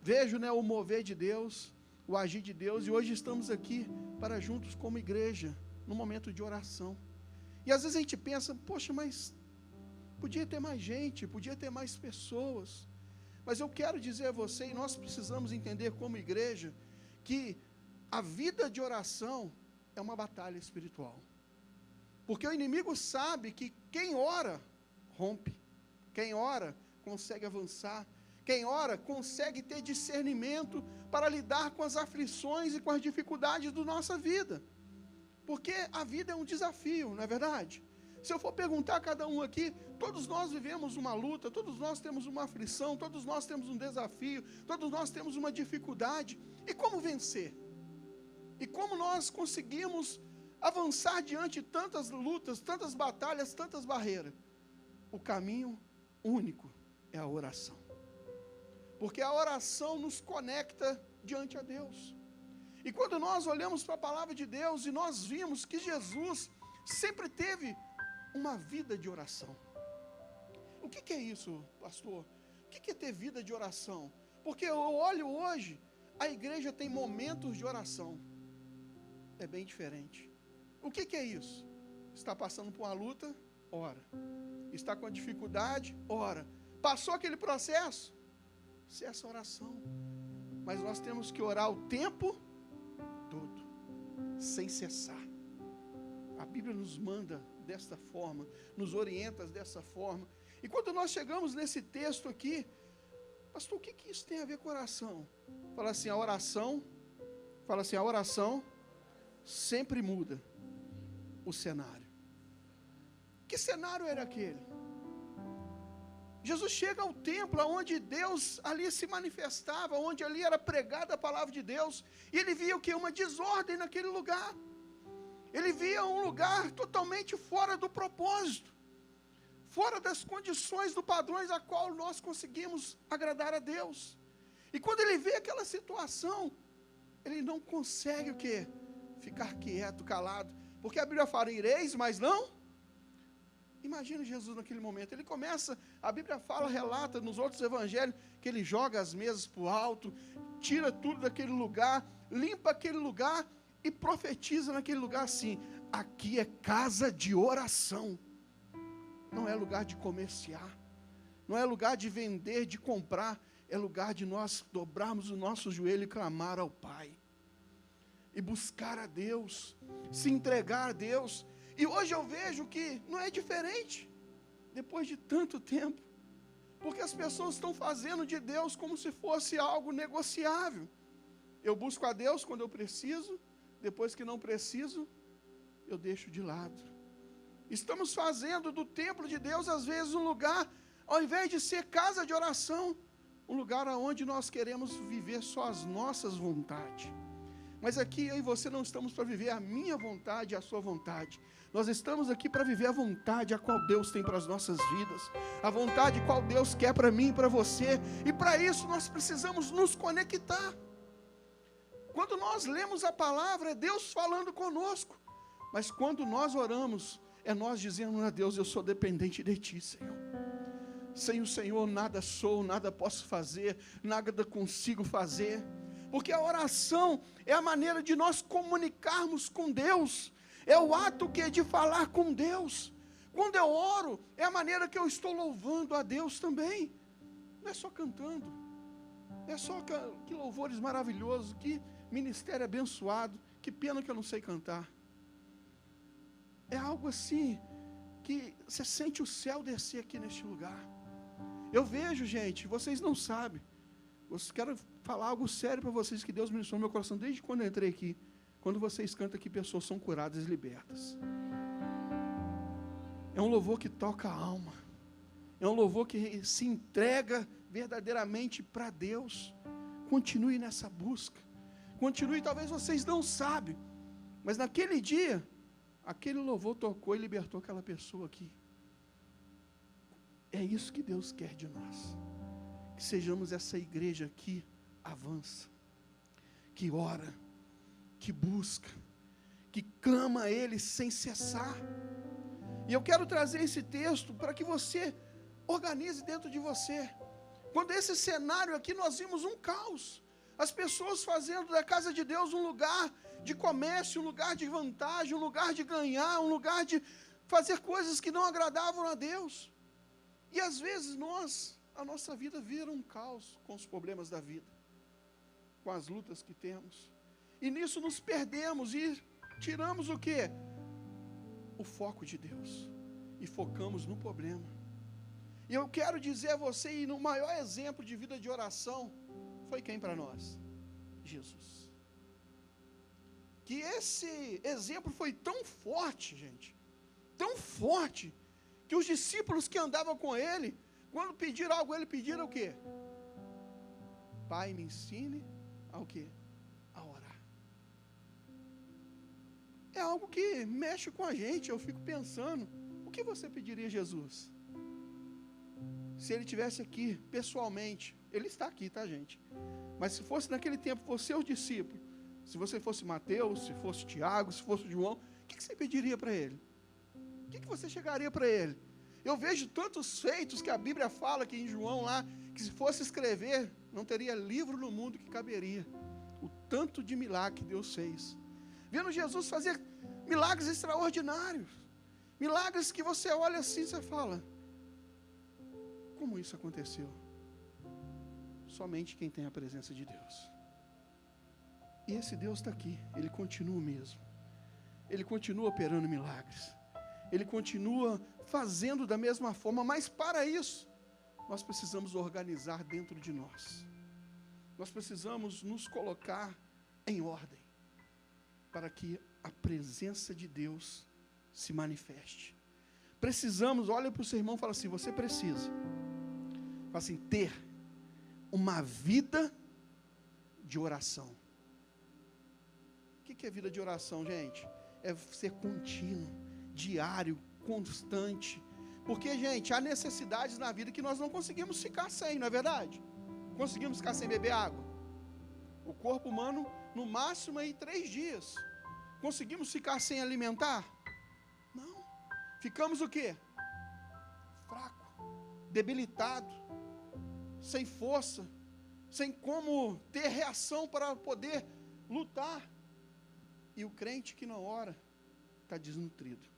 F: vejo, o mover de Deus, o agir de Deus, e hoje estamos aqui para juntos como igreja, num momento de oração. E às vezes a gente pensa, poxa, mas podia ter mais gente, podia ter mais pessoas. Mas eu quero dizer a você, e nós precisamos entender como igreja, que a vida de oração é uma batalha espiritual. Porque o inimigo sabe que quem ora, rompe. Quem ora, consegue avançar. Quem ora, consegue ter discernimento para lidar com as aflições e com as dificuldades da nossa vida. Porque a vida é um desafio, não é verdade? Se eu for perguntar a cada um aqui, todos nós vivemos uma luta, todos nós temos uma aflição, todos nós temos um desafio, todos nós temos uma dificuldade. E como vencer? E como nós conseguimos avançar diante de tantas lutas, tantas batalhas, tantas barreiras? O caminho único é a oração. Porque a oração nos conecta diante a Deus. E quando nós olhamos para a palavra de Deus e nós vimos que Jesus sempre teve uma vida de oração. O que é isso, pastor? O que é ter vida de oração? Porque eu olho hoje, a igreja tem momentos de oração. É bem diferente. O que é isso? Está passando por uma luta? Ora. Está com dificuldade? Ora. Passou aquele processo? Cessa a oração. Mas nós temos que orar o tempo todo, sem cessar. A Bíblia nos manda desta forma, nos orienta dessa forma. E quando nós chegamos nesse texto aqui, pastor, o que isso tem a ver com oração? Fala assim, a oração sempre muda o cenário. Que cenário era aquele? Jesus chega ao templo, onde Deus ali se manifestava, onde ali era pregada a palavra de Deus, e ele via o que? Uma desordem naquele lugar. Ele via um lugar totalmente fora do propósito, fora das condições, do padrões a qual nós conseguimos agradar a Deus. E quando ele vê aquela situação, ele não consegue o quê? Ficar quieto, calado, porque a Bíblia fala, ireis, mas não. Imagina Jesus naquele momento, ele começa, a Bíblia fala, relata nos outros evangelhos, que ele joga as mesas para o alto, tira tudo daquele lugar, limpa aquele lugar, e profetiza naquele lugar assim, aqui é casa de oração, não é lugar de comerciar, não é lugar de vender, de comprar, é lugar de nós dobrarmos o nosso joelho e clamar ao Pai, e buscar a Deus, se entregar a Deus. E hoje eu vejo que não é diferente, depois de tanto tempo, porque as pessoas estão fazendo de Deus como se fosse algo negociável. Eu busco a Deus quando eu preciso, depois que não preciso, eu deixo de lado. Estamos fazendo do templo de Deus, às vezes, um lugar, ao invés de ser casa de oração, um lugar onde nós queremos viver só as nossas vontades. Mas aqui eu e você não estamos para viver a minha vontade e a sua vontade. Nós estamos aqui para viver a vontade a qual Deus tem para as nossas vidas. A vontade qual Deus quer para mim e para você. E para isso nós precisamos nos conectar. Quando nós lemos a palavra, é Deus falando conosco. Mas quando nós oramos, é nós dizendo a Deus, eu sou dependente de Ti, Senhor. Sem o Senhor nada sou, nada posso fazer, nada consigo fazer. Porque a oração é a maneira de nós comunicarmos com Deus. É o ato que é de falar com Deus. Quando eu oro, é a maneira que eu estou louvando a Deus também. Não é só cantando. Não é só que louvores maravilhosos, que ministério abençoado. Que pena que eu não sei cantar. É algo assim, que você sente o céu descer aqui neste lugar. Eu vejo, gente, vocês não sabem. Eu quero falar algo sério para vocês, que Deus ministrou no meu coração desde quando eu entrei aqui. Quando vocês cantam aqui, pessoas são curadas e libertas. É um louvor que toca a alma. É um louvor que se entrega verdadeiramente para Deus. Continue nessa busca. Continue, talvez vocês não sabem, mas naquele dia, aquele louvor tocou e libertou aquela pessoa aqui. É isso que Deus quer de nós. Que sejamos essa igreja que avança, que ora, que busca, que clama a Ele sem cessar. E eu quero trazer esse texto para que você organize dentro de você. Quando esse cenário aqui, nós vimos um caos. As pessoas fazendo da casa de Deus um lugar de comércio, um lugar de vantagem, um lugar de ganhar, um lugar de fazer coisas que não agradavam a Deus. E às vezes a nossa vida vira um caos com os problemas da vida, com as lutas que temos. E nisso nos perdemos e tiramos o quê? O foco de Deus. E focamos no problema. E eu quero dizer a você, e no maior exemplo de vida de oração, foi quem para nós? Jesus. Que esse exemplo foi tão forte, gente, tão forte, que os discípulos que andavam com ele, quando pediram algo, ele pediram o quê? Pai, me ensine ao quê? A orar. É algo que mexe com a gente. Eu fico pensando, o que você pediria a Jesus? Se ele estivesse aqui, pessoalmente, ele está aqui, tá, gente? Mas se fosse naquele tempo, você o discípulo, se você fosse Mateus, se fosse Tiago, se fosse João, o que você pediria para ele? O que você chegaria para ele? Eu vejo tantos feitos que a Bíblia fala aqui em João lá, que se fosse escrever, não teria livro no mundo que caberia. O tanto de milagre que Deus fez. Vendo Jesus fazer milagres extraordinários. Milagres que você olha assim e você fala, como isso aconteceu? Somente quem tem a presença de Deus. E esse Deus está aqui, Ele continua mesmo. Ele continua operando milagres. Ele continua fazendo da mesma forma, mas para isso, nós precisamos organizar dentro de nós. Nós precisamos nos colocar em ordem, para que a presença de Deus se manifeste. Precisamos, olha para o seu irmão e fala assim, você precisa, fala assim, ter uma vida de oração. O que é vida de oração, gente? É ser contínuo, diário, constante. Porque, gente, há necessidades na vida que nós não conseguimos ficar sem, não é verdade? Conseguimos ficar sem beber água? O corpo humano, no máximo, aí 3 dias. Conseguimos ficar sem alimentar? Não. Ficamos o quê? Fraco, debilitado, sem força, sem como ter reação para poder lutar. E o crente que não ora, está desnutrido,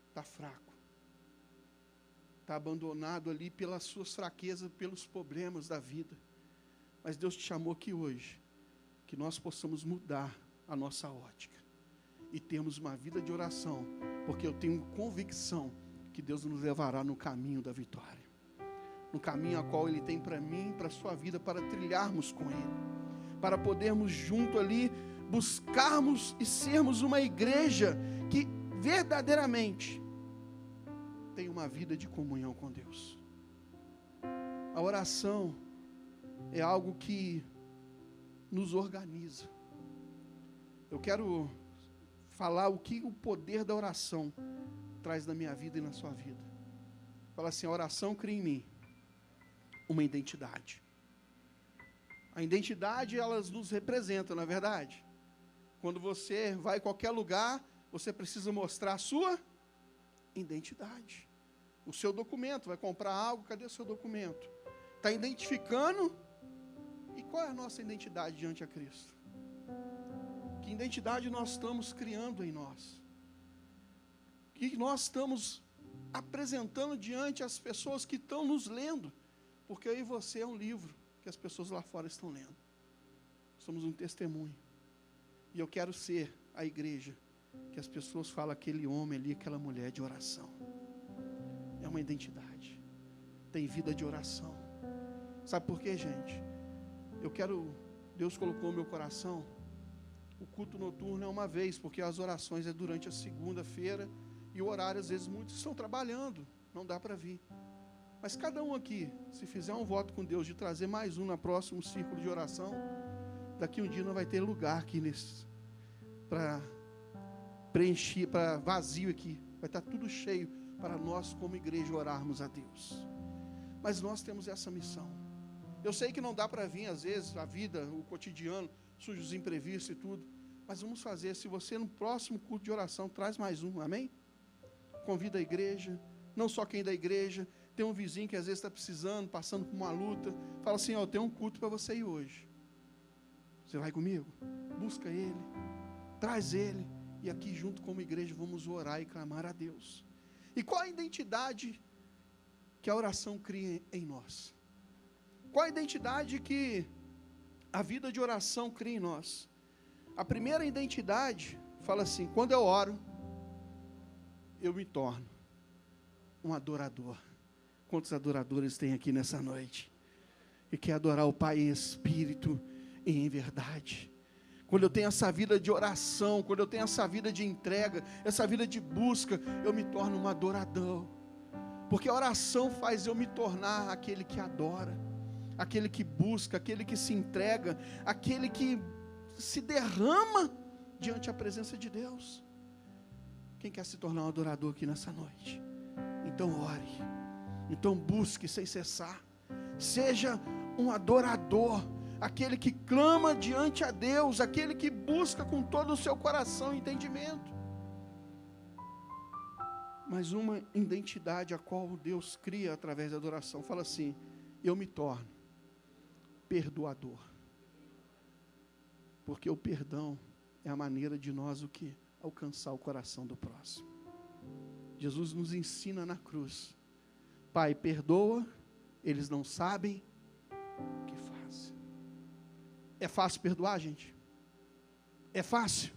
F: está fraco, está abandonado ali pelas suas fraquezas, pelos problemas da vida. Mas Deus te chamou aqui hoje, que nós possamos mudar a nossa ótica e termos uma vida de oração, porque eu tenho convicção que Deus nos levará no caminho da vitória, no caminho a qual Ele tem para mim, para a sua vida, para trilharmos com Ele, para podermos junto ali, buscarmos e sermos uma igreja que verdadeiramente tem uma vida de comunhão com Deus. A oração é algo que nos organiza. Eu quero falar o que o poder da oração traz na minha vida e na sua vida. Fala assim, a oração cria em mim uma identidade. A identidade, elas nos representam, não é verdade? Quando você vai a qualquer lugar, você precisa mostrar a sua identidade. o seu documento, vai comprar algo, cadê o seu documento? Está identificando? E qual é a nossa identidade diante a Cristo? Que identidade nós estamos criando em nós? Que nós estamos apresentando diante as pessoas que estão nos lendo? Porque eu e você é um livro que as pessoas lá fora estão lendo. Somos um testemunho. E eu quero ser a igreja que as pessoas falam, aquele homem ali, aquela mulher de oração. É uma identidade. Tem vida de oração. Sabe por quê, gente? Deus colocou no meu coração, o culto noturno é uma vez, porque as orações é durante a segunda-feira, e o horário, às vezes, muitos estão trabalhando, não dá para vir. Mas cada um aqui, se fizer um voto com Deus de trazer mais um na próximo círculo de oração, daqui um dia não vai ter lugar aqui para preencher, para vazio aqui. Vai estar tudo cheio para nós, como igreja, orarmos a Deus. Mas nós temos essa missão. Eu sei que não dá para vir, às vezes, a vida, o cotidiano, surge os imprevistos e tudo. Mas vamos fazer, se você no próximo culto de oração, traz mais um, amém? Convida a igreja, não só quem da igreja, tem um vizinho que às vezes está precisando, passando por uma luta, fala assim, ó, tem um culto para você ir hoje. Você vai comigo? Busca ele, traz ele, e aqui junto como igreja vamos orar e clamar a Deus. E qual a identidade que a oração cria em nós? Qual a identidade que a vida de oração cria em nós? A primeira identidade fala assim, quando eu oro, eu me torno um adorador. Quantos adoradores tem aqui nessa noite? E quer adorar o Pai em espírito e em verdade. Quando eu tenho essa vida de oração, quando eu tenho essa vida de entrega, essa vida de busca, eu me torno um adorador. Porque a oração faz eu me tornar aquele que adora, aquele que busca, aquele que se entrega, aquele que se derrama diante da presença de Deus. Quem quer se tornar um adorador aqui nessa noite? Então ore, então busque sem cessar, seja um adorador, aquele que clama diante a Deus, aquele que busca com todo o seu coração e entendimento. Mas uma identidade a qual Deus cria através da adoração, fala assim, eu me torno perdoador. Porque o perdão é a maneira de nós o que? Alcançar o coração do próximo. Jesus nos ensina na cruz, Pai, perdoa, eles não sabem o que fazem. É fácil perdoar, gente? É fácil?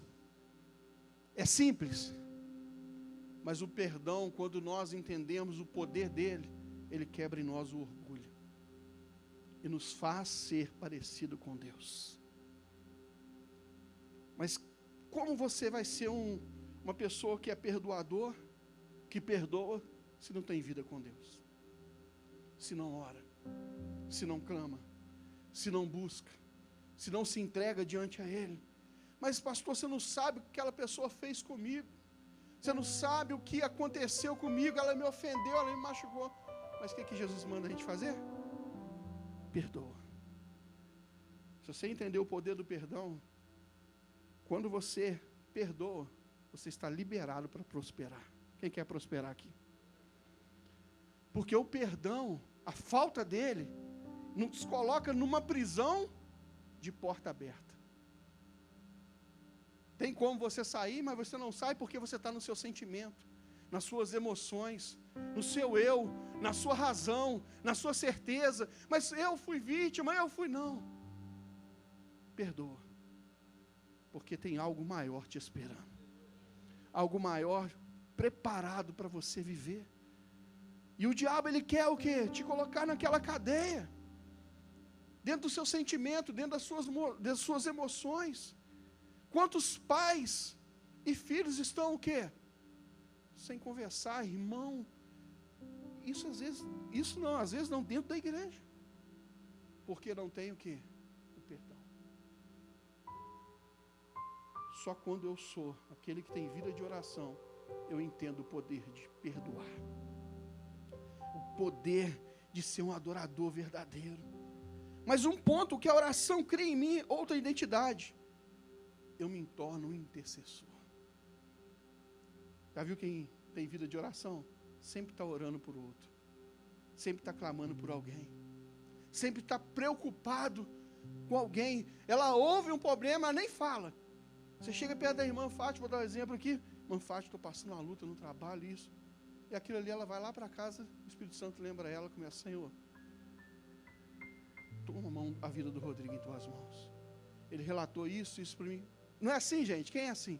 F: É simples? Mas o perdão, quando nós entendemos o poder dele, ele quebra em nós o orgulho e nos faz ser parecido com Deus. Mas como você vai ser uma pessoa que é perdoador, que perdoa, se não tem vida com Deus? Se não ora, se não clama, se não busca, se não se entrega diante a Ele. Mas pastor, você não sabe o que aquela pessoa fez comigo, você não sabe o que aconteceu comigo, ela me ofendeu, ela me machucou. Mas o que Jesus manda a gente fazer? Perdoa. Se você entender o poder do perdão, quando você perdoa, você está liberado para prosperar. Quem quer prosperar aqui? Porque o perdão, a falta dele, nos coloca numa prisão de porta aberta. Tem como você sair, mas você não sai porque você está no seu sentimento, nas suas emoções, no seu eu, na sua razão, na sua certeza. Mas eu fui vítima, eu fui não. Perdoa. Porque tem algo maior te esperando. Algo maior preparado para você viver. E o diabo, ele quer o quê? Te colocar naquela cadeia. Dentro do seu sentimento, dentro das suas emoções. Quantos pais e filhos estão o quê? Sem conversar, irmão. Às vezes não dentro da igreja. Porque não tem o quê? O perdão. Só quando eu sou aquele que tem vida de oração, eu entendo o poder de perdoar. O poder de ser um adorador verdadeiro. Mas um ponto que a oração cria em mim, outra identidade. Eu me torno um intercessor. Já viu quem tem vida de oração? sempre está orando por outro, sempre está clamando por alguém, sempre está preocupado com alguém. Ela ouve um problema, ela nem fala. Você chega perto da irmã Fátima, vou dar um exemplo aqui. Irmã Fátima, estou passando uma luta no trabalho, isso. E aquilo ali, ela vai lá para casa, o Espírito Santo lembra ela, começa: Senhor, toma a vida do Rodrigo em tuas mãos. Ele relatou isso para mim. Não é assim, gente? Quem é assim?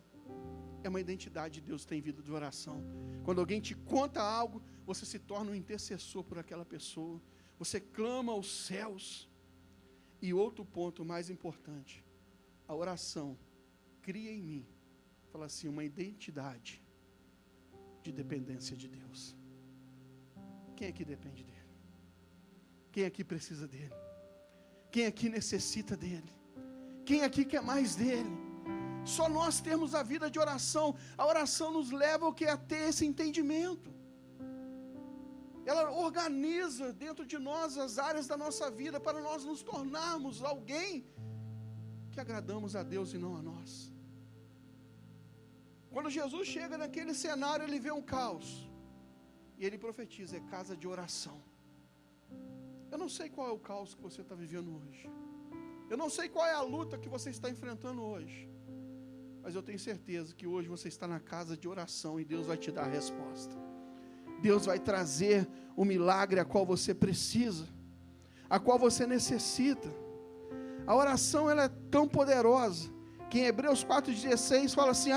F: É uma identidade de Deus, tem vida de oração. Quando alguém te conta algo, você se torna um intercessor por aquela pessoa. Você clama aos céus. E outro ponto mais importante, a oração cria em mim, fala assim, uma identidade de dependência de Deus. Quem aqui depende dele? Quem aqui precisa dele? Quem aqui necessita dele? Quem aqui quer mais dele? Só nós temos a vida de oração. A oração nos leva ao que? A ter esse entendimento. Ela organiza dentro de nós as áreas da nossa vida para nós nos tornarmos alguém que agradamos a Deus e não a nós. Quando Jesus chega naquele cenário, ele vê um caos e ele profetiza: é casa de oração. Eu não sei qual é o caos que você está vivendo hoje, eu não sei qual é a luta que você está enfrentando hoje, mas eu tenho certeza que hoje você está na casa de oração e Deus vai te dar a resposta. Deus vai trazer o milagre a qual você precisa, a qual você necessita. A oração, ela é tão poderosa que em Hebreus 4,16 fala assim: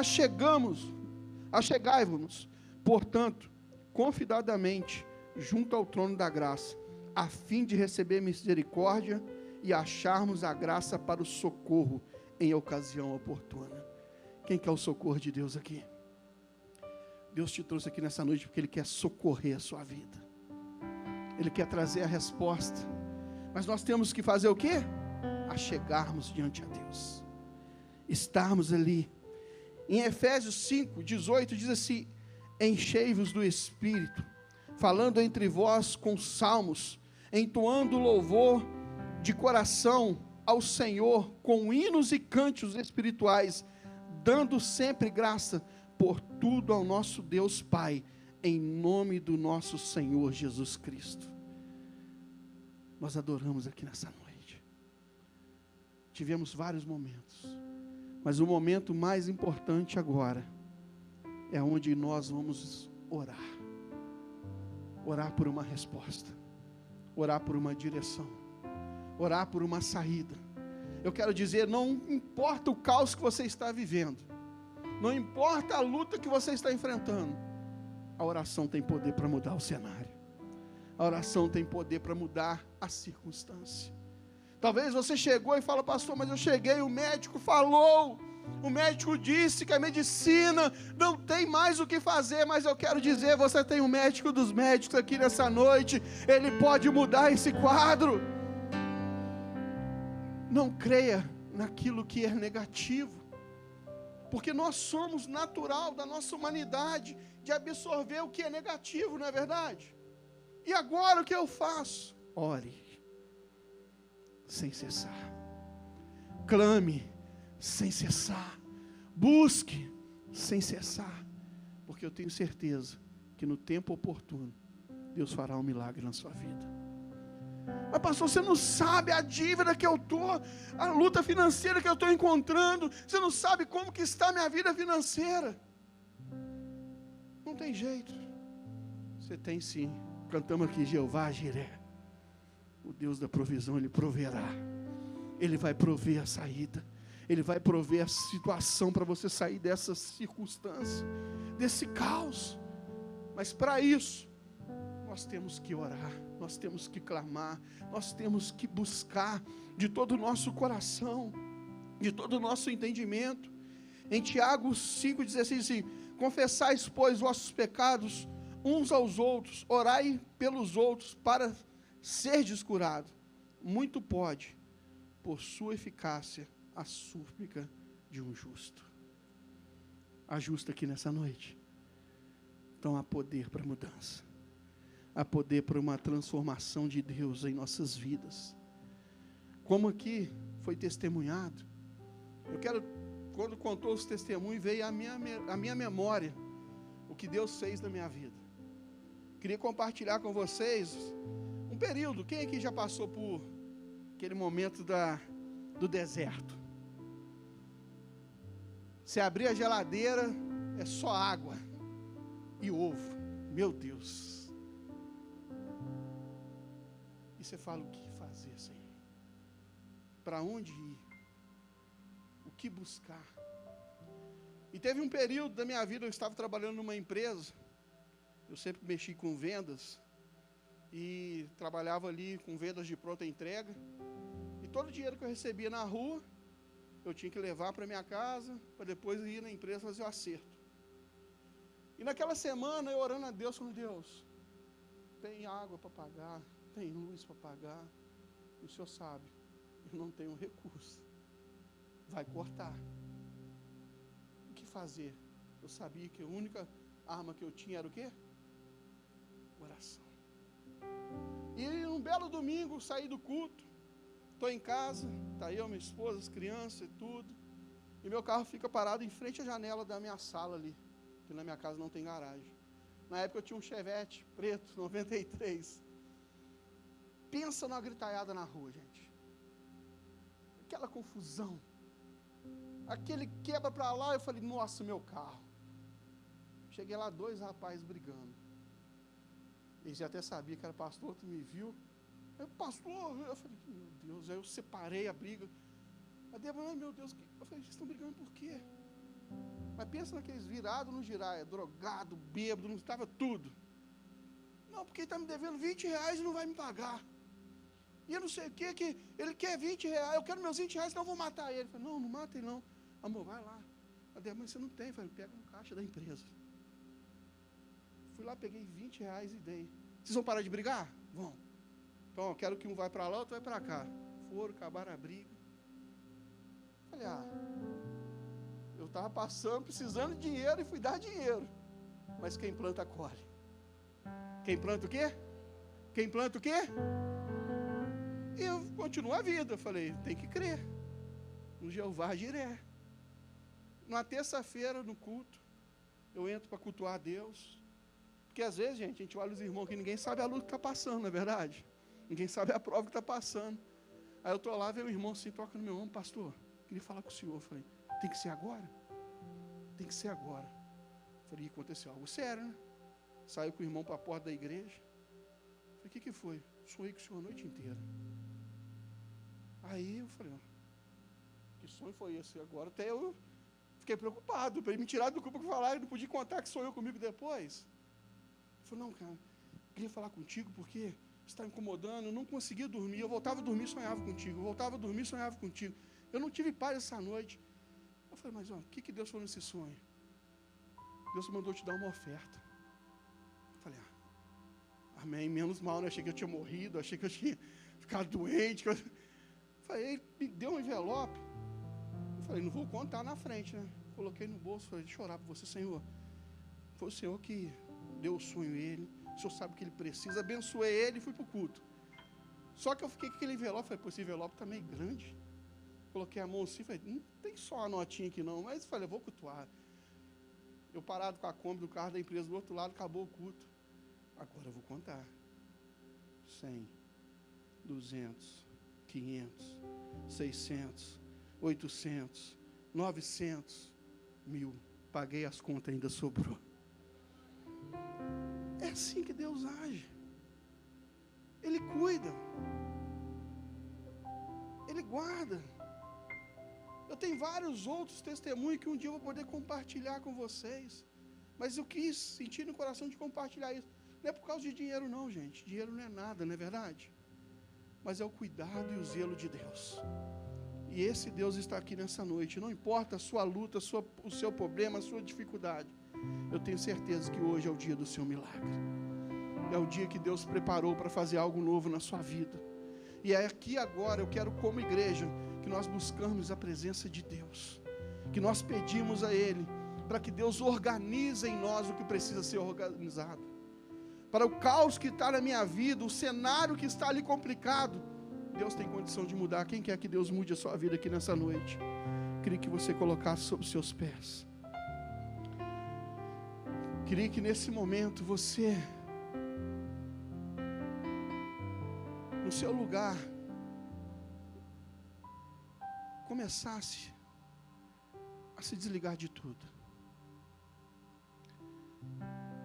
F: achegai-vos, portanto, confiadamente, junto ao trono da graça, a fim de receber misericórdia e acharmos a graça para o socorro em ocasião oportuna. Quem quer o socorro de Deus aqui? Deus te trouxe aqui nessa noite porque Ele quer socorrer a sua vida. Ele quer trazer a resposta. Mas nós temos que fazer o quê? Achegarmos diante a Deus. Estarmos ali. Em Efésios 5:18 diz assim: enchei-vos do Espírito, falando entre vós com salmos, entoando louvor de coração ao Senhor, com hinos e cânticos espirituais, dando sempre graça por tudo ao nosso Deus Pai, em nome do nosso Senhor Jesus Cristo. Nós adoramos aqui nessa noite. Tivemos vários momentos, mas o momento mais importante agora é onde nós vamos orar. Orar por uma resposta, orar por uma direção, orar por uma saída. Eu quero dizer, não importa o caos que você está vivendo, não importa a luta que você está enfrentando, a oração tem poder para mudar o cenário. A oração tem poder para mudar a circunstância. Talvez você chegou e fala: pastor, mas eu cheguei, o médico falou, o médico disse que a medicina não tem mais o que fazer. Mas eu quero dizer, você tem um médico dos médicos aqui nessa noite, ele pode mudar esse quadro. Não creia naquilo que é negativo, porque nós somos natural da nossa humanidade de absorver o que é negativo, não é verdade? E agora o que eu faço? Ore sem cessar, clame sem cessar, busque sem cessar, porque eu tenho certeza que no tempo oportuno Deus fará um milagre na sua vida. Mas pastor, você não sabe a dívida que eu estou, a luta financeira que eu estou encontrando, você não sabe como que está a minha vida financeira. Não tem jeito. Você tem sim. Cantamos aqui: Jeová Jiré, o Deus da provisão, Ele proverá. Ele vai prover a saída, Ele vai prover a situação para você sair dessa circunstância, desse caos. Mas para isso, nós temos que orar, nós temos que clamar, nós temos que buscar de todo o nosso coração, de todo o nosso entendimento. Em Tiago 5,16 assim: confessais, pois, vossos pecados uns aos outros, orai pelos outros para serdes curado. Muito pode, por sua eficácia, a súplica de um justo. Há justo aqui nessa noite. Então há poder para mudança, há poder para uma transformação de Deus em nossas vidas. Como aqui foi testemunhado, eu quero, quando contou os testemunhos, veio a minha memória o que Deus fez na minha vida. Queria compartilhar com vocês um período. Quem aqui já passou por aquele momento do deserto? Você abrir a geladeira, é só água e ovo. Meu Deus. E você fala, o que fazer, Senhor? Para onde ir? O que buscar? E teve um período da minha vida, eu estava trabalhando numa empresa, eu sempre mexi com vendas, e trabalhava ali com vendas de pronta entrega, e todo o dinheiro que eu recebia na rua, eu tinha que levar para minha casa, para depois ir na empresa fazer o acerto. E naquela semana, eu orando a Deus, falando, Deus, tem água para pagar, tem luz para pagar, e o Senhor sabe, eu não tenho recurso, vai cortar. O que fazer? Eu sabia que a única arma que eu tinha era o quê? Oração. E um belo domingo, saí do culto, estou em casa, está eu, minha esposa, as crianças e tudo, e meu carro fica parado em frente à janela da minha sala ali, que na minha casa não tem garagem. Na época eu tinha um Chevette preto, 93. Pensa numa gritaiada na rua, gente. Aquela confusão. Aquele quebra para lá, eu falei, nossa, meu carro. Cheguei lá, 2 rapazes brigando. Eles já até sabiam que era pastor, outro me viu. Eu, pastor, eu falei, meu Deus, aí eu separei a briga. A Débora, ai meu Deus, eu falei, vocês estão brigando por quê? Mas pensa naqueles virados no girar, drogado, bêbado, não estava tudo. Não, porque ele está me devendo R$20 e não vai me pagar. E eu não sei o que ele quer R$20, eu quero meus R$20, senão eu vou matar ele. Eu falei, não mata ele não. Amor, vai lá. A Débora, mas você não tem. Eu falei, pega no caixa da empresa. Fui lá, peguei R$20 e dei. Vocês vão parar de brigar? Vão. Então, eu quero que um vai para lá, outro vai para cá. Foram, acabaram a briga. Falei, eu estava passando, precisando de dinheiro e fui dar dinheiro. Mas quem planta, colhe. Quem planta o quê? Quem planta o quê? E eu continuo a vida. Eu falei, tem que crer. No Jeová Jiré. Na terça-feira, no culto, eu entro para cultuar a Deus. Porque às vezes, gente, a gente olha os irmãos que ninguém sabe a luta que está passando, não é verdade? Ninguém sabe a prova que está passando. Aí eu estou lá, vem o irmão assim, toca no meu ombro, pastor, queria falar com o senhor. Eu falei, tem que ser agora? Tem que ser agora. Eu falei, aconteceu algo sério, né? Saiu com o irmão para a porta da igreja. Eu falei, o que foi? Sonhei com o senhor a noite inteira. Aí eu falei, que sonho foi esse agora? Até eu fiquei preocupado, para ele me tirar do grupo que falar, ele não podia contar que sonhou comigo depois. Eu falei, não, cara, queria falar contigo porque você está incomodando, eu não conseguia dormir, eu voltava a dormir e sonhava contigo, eu voltava a dormir e sonhava contigo. Eu não tive paz essa noite. Eu falei, mas o que Deus falou nesse sonho? Deus mandou te dar uma oferta. Eu falei, amém, menos mal, né? Achei que eu tinha morrido, achei que eu tinha ficado doente. Falei, ele me deu um envelope. Eu falei, não vou contar na frente, né? Coloquei no bolso, falei, deixa eu orar por você, Senhor. Foi o Senhor que deu o sonho a ele, o Senhor sabe o que ele precisa, abençoei ele e fui para o culto. Só que eu fiquei com aquele envelope, falei, pô, esse envelope está meio grande. Coloquei a mão assim, falei, não tem só a notinha aqui não, mas falei, eu vou cultuar. Eu parado com a Kombi do carro da empresa do outro lado, acabou o culto. Agora eu vou contar. 100, 200, 500, 600, 800, 900, 1000. Paguei as contas, ainda sobrou. É assim que Deus age. Ele cuida. Ele guarda. Eu tenho vários outros testemunhos que um dia eu vou poder compartilhar com vocês. Mas eu quis sentir no coração de compartilhar isso. Não é por causa de dinheiro não, gente. Dinheiro não é nada, não é verdade? Mas é o cuidado e o zelo de Deus. E esse Deus está aqui nessa noite. Não importa a sua luta, o seu problema, a sua dificuldade. Eu tenho certeza que hoje é o dia do seu milagre. É o dia que Deus preparou para fazer algo novo na sua vida. E é aqui agora, eu quero como igreja, que nós buscamos a presença de Deus. Que nós pedimos a Ele, para que Deus organize em nós o que precisa ser organizado. Para o caos que está na minha vida, o cenário que está ali complicado, Deus tem condição de mudar. Quem quer que Deus mude a sua vida aqui nessa noite? Queria que você colocasse sobre os seus pés. Queria que nesse momento você seu lugar começasse a se desligar de tudo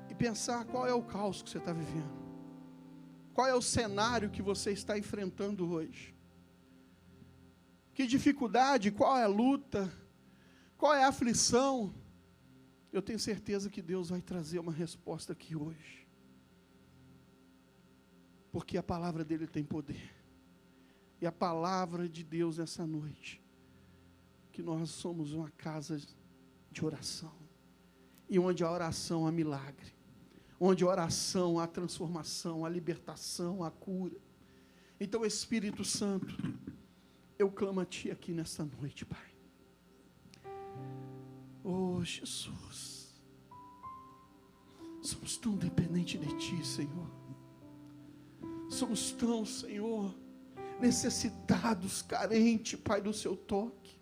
F: e pensar qual é o caos que você está vivendo, qual é o cenário que você está enfrentando hoje, que dificuldade, qual é a luta, qual é a aflição. Eu tenho certeza que Deus vai trazer uma resposta aqui hoje, porque a palavra dele tem poder, e a palavra de Deus nessa noite, que nós somos uma casa de oração, e onde a oração há milagre, onde a oração há transformação, há libertação, há cura. Então, Espírito Santo, eu clamo a Ti aqui nessa noite, Pai. Oh, Jesus, somos tão dependentes de Ti, Senhor. Somos tão, Senhor, necessitados, carentes, Pai, do Seu toque.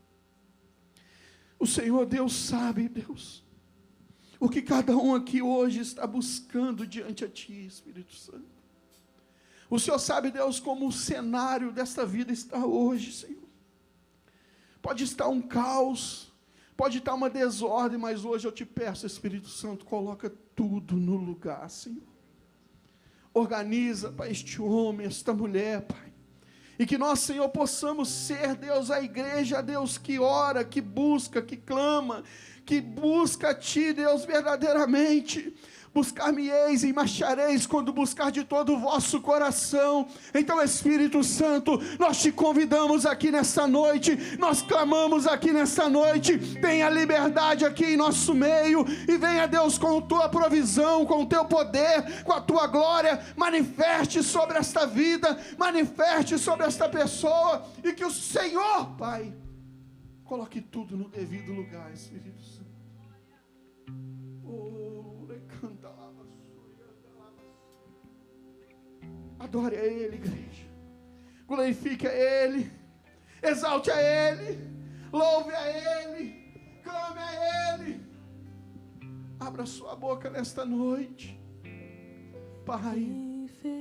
F: O Senhor, Deus, sabe, Deus, o que cada um aqui hoje está buscando diante a Ti, Espírito Santo. O Senhor sabe, Deus, como o cenário desta vida está hoje, Senhor. Pode estar um caos, pode estar uma desordem, mas hoje eu te peço, Espírito Santo, coloca tudo no lugar, Senhor. Organiza, Pai, este homem, esta mulher, Pai. E que nós, Senhor, possamos ser, Deus, a igreja, Deus, que ora, que busca, que clama, que busca a Ti, Deus, verdadeiramente. Buscar-me-eis e me achareis quando buscar de todo o vosso coração. Então, Espírito Santo, nós te convidamos aqui nessa noite, nós clamamos aqui nessa noite, tenha liberdade aqui em nosso meio, e venha, Deus, com tua provisão, com o teu poder, com a tua glória, manifeste sobre esta vida, manifeste sobre esta pessoa, e que o Senhor, Pai, coloque tudo no devido lugar, Espírito Santo. Adore a Ele, igreja. Glorifique a Ele. Exalte a Ele. Louve a Ele. Clame a Ele. Abra sua boca nesta noite, Pai.
D: Em fervente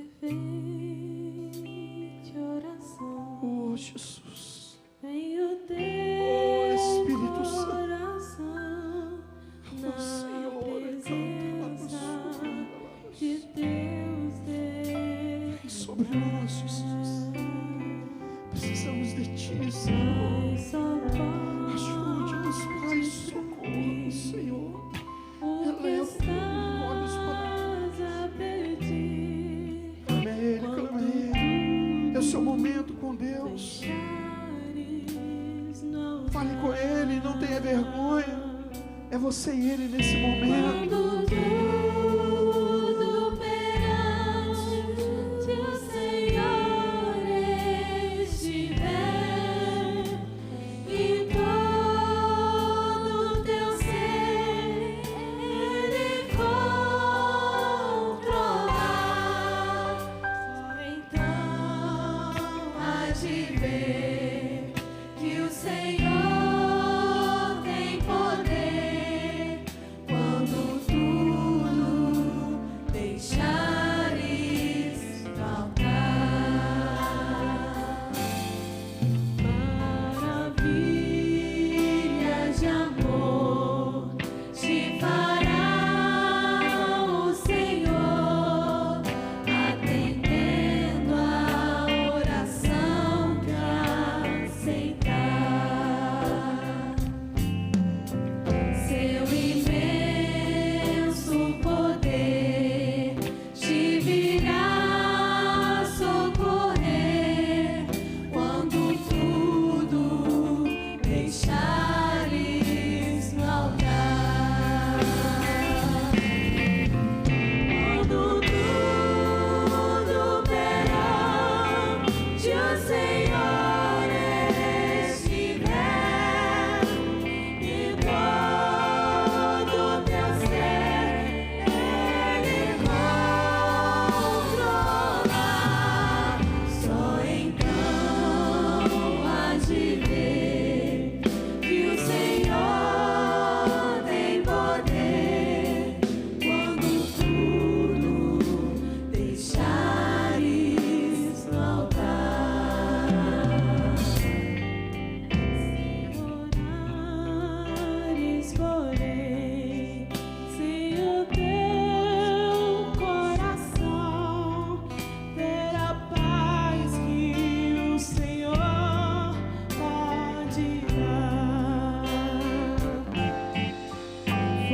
D: oração,
F: Oh, Jesus.
D: vem o teu
F: Oh, Espírito Santo.
D: coração
F: Oh,
D: na
F: Senhor,
D: presença de Deus
F: vem sobre nós, Jesus. Precisamos de Ti, Senhor. Ajude-nos, Pai, socorro, Senhor. Eleva olhos para clame a Ele, clame a Ele. É o seu momento com Deus. Fale com Ele, não tenha vergonha. É você e Ele nesse momento.
D: Senhor tem poder quando tu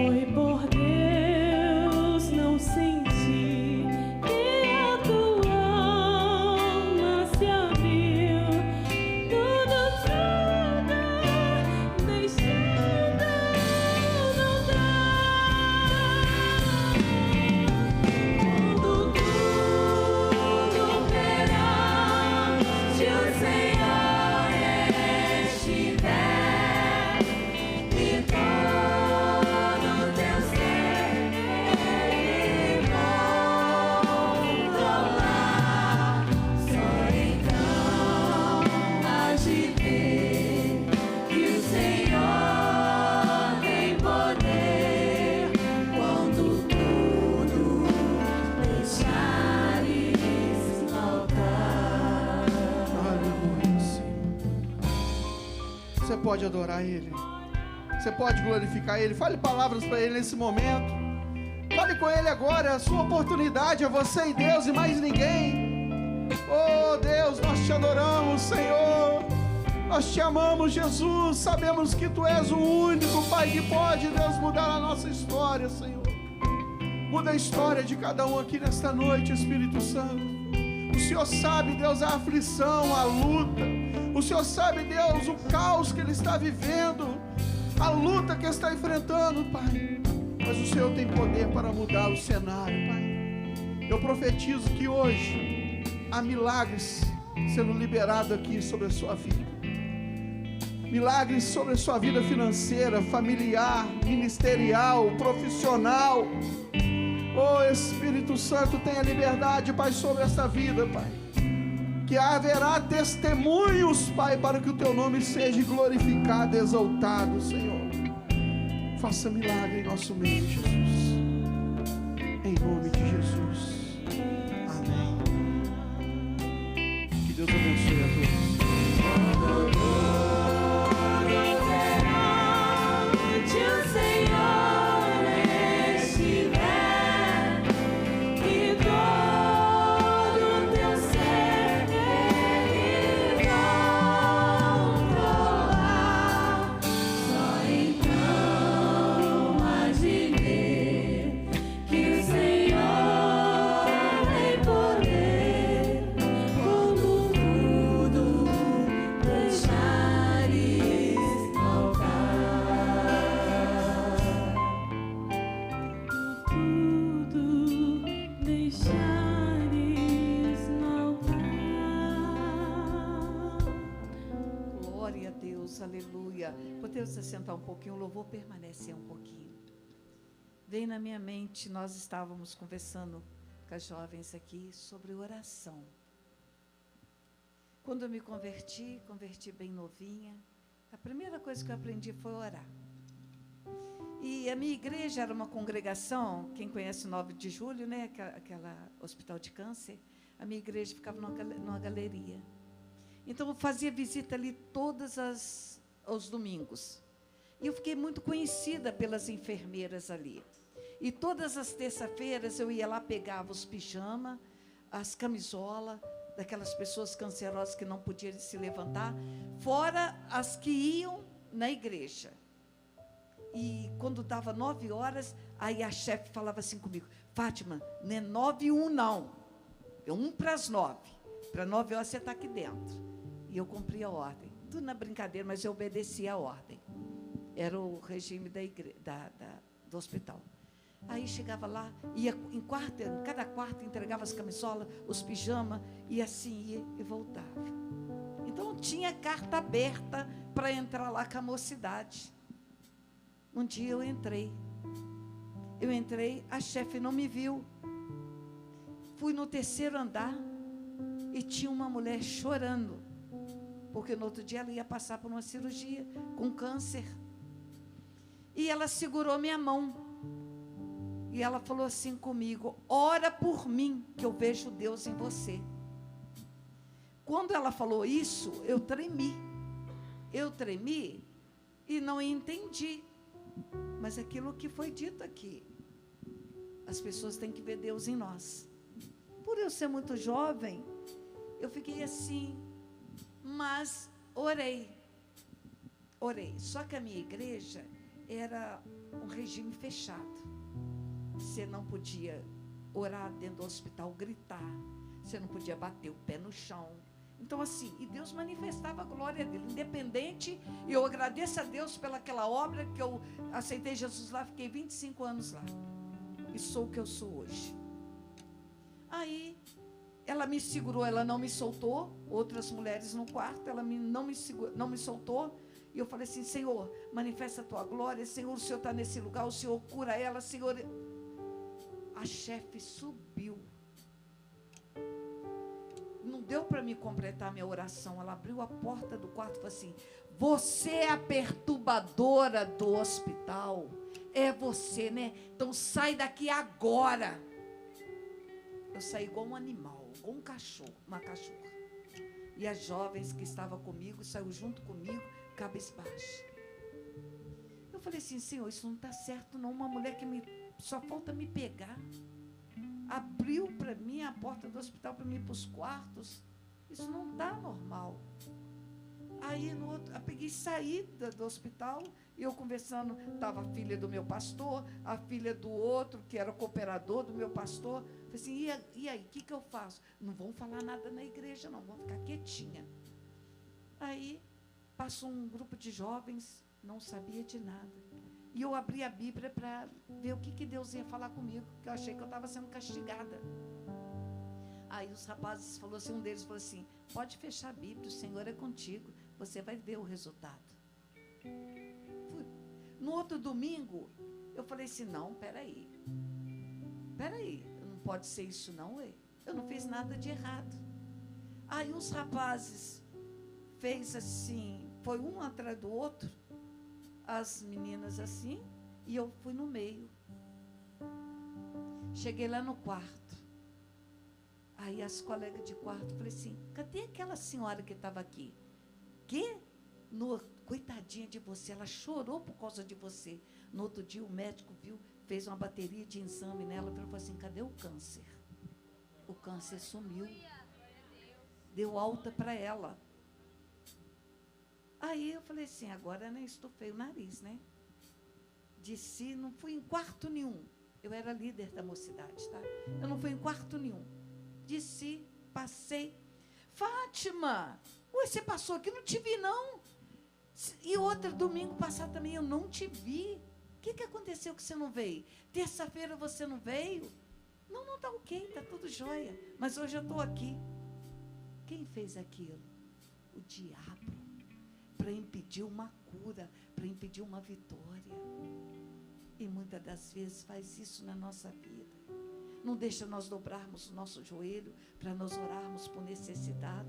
B: Foi por Deus não sentir que a tua alma se abriu. Tudo, deixando não dá. Quando tudo perante o Senhor estiver e todo teu ser Ele controlar, só então hás de ver que o Senhor tem poder quando tudo deixares faltar.
F: Aleluia, Senhor. Você pode adorar Ele. Você pode glorificar Ele. Fale palavras para Ele nesse momento. Fale com Ele agora. A sua oportunidade é você e Deus e mais ninguém. Oh Deus, nós te adoramos, Senhor. Nós te amamos, Jesus. Sabemos que Tu és o único Pai que pode, Deus, mudar a nossa história, Senhor. Muda a história de cada um aqui nesta noite, Espírito Santo. O Senhor sabe, Deus, a aflição, a luta. O Senhor sabe, Deus, o caos que ele está vivendo, a luta que está enfrentando, Pai. Mas o Senhor tem poder para mudar o cenário, Pai. Eu profetizo que hoje há milagres sendo liberados aqui sobre a sua vida. Milagres sobre a sua vida financeira, familiar, ministerial, profissional. Oh Espírito Santo, tenha liberdade, Pai, sobre essa vida, Pai. Que haverá testemunhos, Pai, para que o Teu nome seja glorificado, exaltado, Senhor. Faça milagre em nosso meio, Jesus. Em nome de Jesus. Amém. Que Deus abençoe a todos.
B: Perante o Senhor estiver e todo teu ser Ele controlar, só então hás de ver que o Senhor tem poder quando tudo deixares faltar. Tudo deixares faltar.
A: Glória a Deus, aleluia. Podemos se sentar um pouquinho, o louvor permanecer um pouquinho. Veio na minha mente, nós estávamos conversando com as jovens aqui sobre oração. Quando eu me converti bem novinha, a primeira coisa que eu aprendi foi orar. E a minha igreja era uma congregação, quem conhece o 9 de julho, né, aquela hospital de câncer, a minha igreja ficava numa galeria. Então eu fazia visita ali todos os domingos. E eu fiquei muito conhecida pelas enfermeiras ali. E todas as terças-feiras eu ia lá, pegava os pijamas, as camisolas, daquelas pessoas cancerosas que não podiam se levantar, fora as que iam na igreja. E quando dava 9 horas, aí a chefe falava assim comigo: Fátima, não é 9:01 não, é 1 para as 9. Para 9 horas você está aqui dentro. E eu cumpria a ordem. Tudo na brincadeira, mas eu obedecia a ordem. Era o regime do hospital. Aí chegava lá, ia em cada quarto entregava as camisolas, os pijamas, e assim ia e voltava. Então tinha carta aberta para entrar lá com a mocidade. Um dia eu entrei, a chefe não me viu. Fui no 3º andar e tinha uma mulher chorando, porque no outro dia ela ia passar por uma cirurgia com câncer. E ela segurou minha mão. E ela falou assim comigo: ora por mim, que eu vejo Deus em você. Quando ela falou isso, eu tremi. E não entendi. Mas aquilo que foi dito aqui, as pessoas têm que ver Deus em nós. Por eu ser muito jovem, eu fiquei assim, mas orei. Só que a minha igreja era um regime fechado. Você não podia orar dentro do hospital, gritar. Você não podia bater o pé no chão. Então, assim, e Deus manifestava a glória dele, independente. E eu agradeço a Deus pelaquela obra que eu aceitei Jesus lá, fiquei 25 anos lá. E sou o que eu sou hoje. Aí, ela me segurou, ela não me soltou. Outras mulheres no quarto, ela não me soltou. E eu falei assim, Senhor, manifesta a tua glória. Senhor, o Senhor está nesse lugar, o Senhor cura ela, Senhor. A chefe subiu. Não deu para me completar minha oração. Ela abriu a porta do quarto e falou assim, você é a perturbadora do hospital. É você, né? Então sai daqui agora. Eu saí igual um animal, igual um cachorro, uma cachorra. E as jovens que estavam comigo, saiu junto comigo, cabisbaixa. Eu falei assim, Senhor, isso não está certo não. Uma mulher que só falta me pegar. Abriu para mim a porta do hospital para mim ir para os quartos. Isso não está normal. Aí, eu peguei e saí do hospital, e eu conversando, estava a filha do meu pastor, a filha do outro, que era o cooperador do meu pastor. Falei assim, e aí, o que eu faço? Não vão falar nada na igreja, não, vão ficar quietinha. Aí, passou um grupo de jovens, não sabia de nada. E eu abri a Bíblia para ver o que Deus ia falar comigo, porque eu achei que eu estava sendo castigada. Aí os rapazes falaram assim, um deles falou assim, pode fechar a Bíblia, o Senhor é contigo, você vai ver o resultado. No outro domingo, eu falei assim, não, peraí, não pode ser isso não, eu não fiz nada de errado. Aí os rapazes fez assim, foi um atrás do outro, as meninas assim, e eu fui no meio. Cheguei lá no quarto. Aí as colegas de quarto, falei assim, cadê aquela senhora que estava aqui? Coitadinha de você, ela chorou por causa de você. No outro dia o médico viu, fez uma bateria de exame nela, falou assim, cadê o câncer? O câncer sumiu. Deu alta para ela. Aí eu falei assim, agora né, estufei o nariz, né? Desci, não fui em quarto nenhum. Eu era líder da mocidade, tá? Eu não fui em quarto nenhum. Desci, passei. Fátima, você passou aqui, não te vi, não. E outro domingo passado também, eu não te vi. O que aconteceu que você não veio? Terça-feira você não veio? Não, tá ok, tá tudo jóia. Mas hoje eu estou aqui. Quem fez aquilo? O diabo. Para impedir uma cura, para impedir uma vitória. E muitas das vezes faz isso na nossa vida. Não deixa nós dobrarmos o nosso joelho para nós orarmos por necessidade.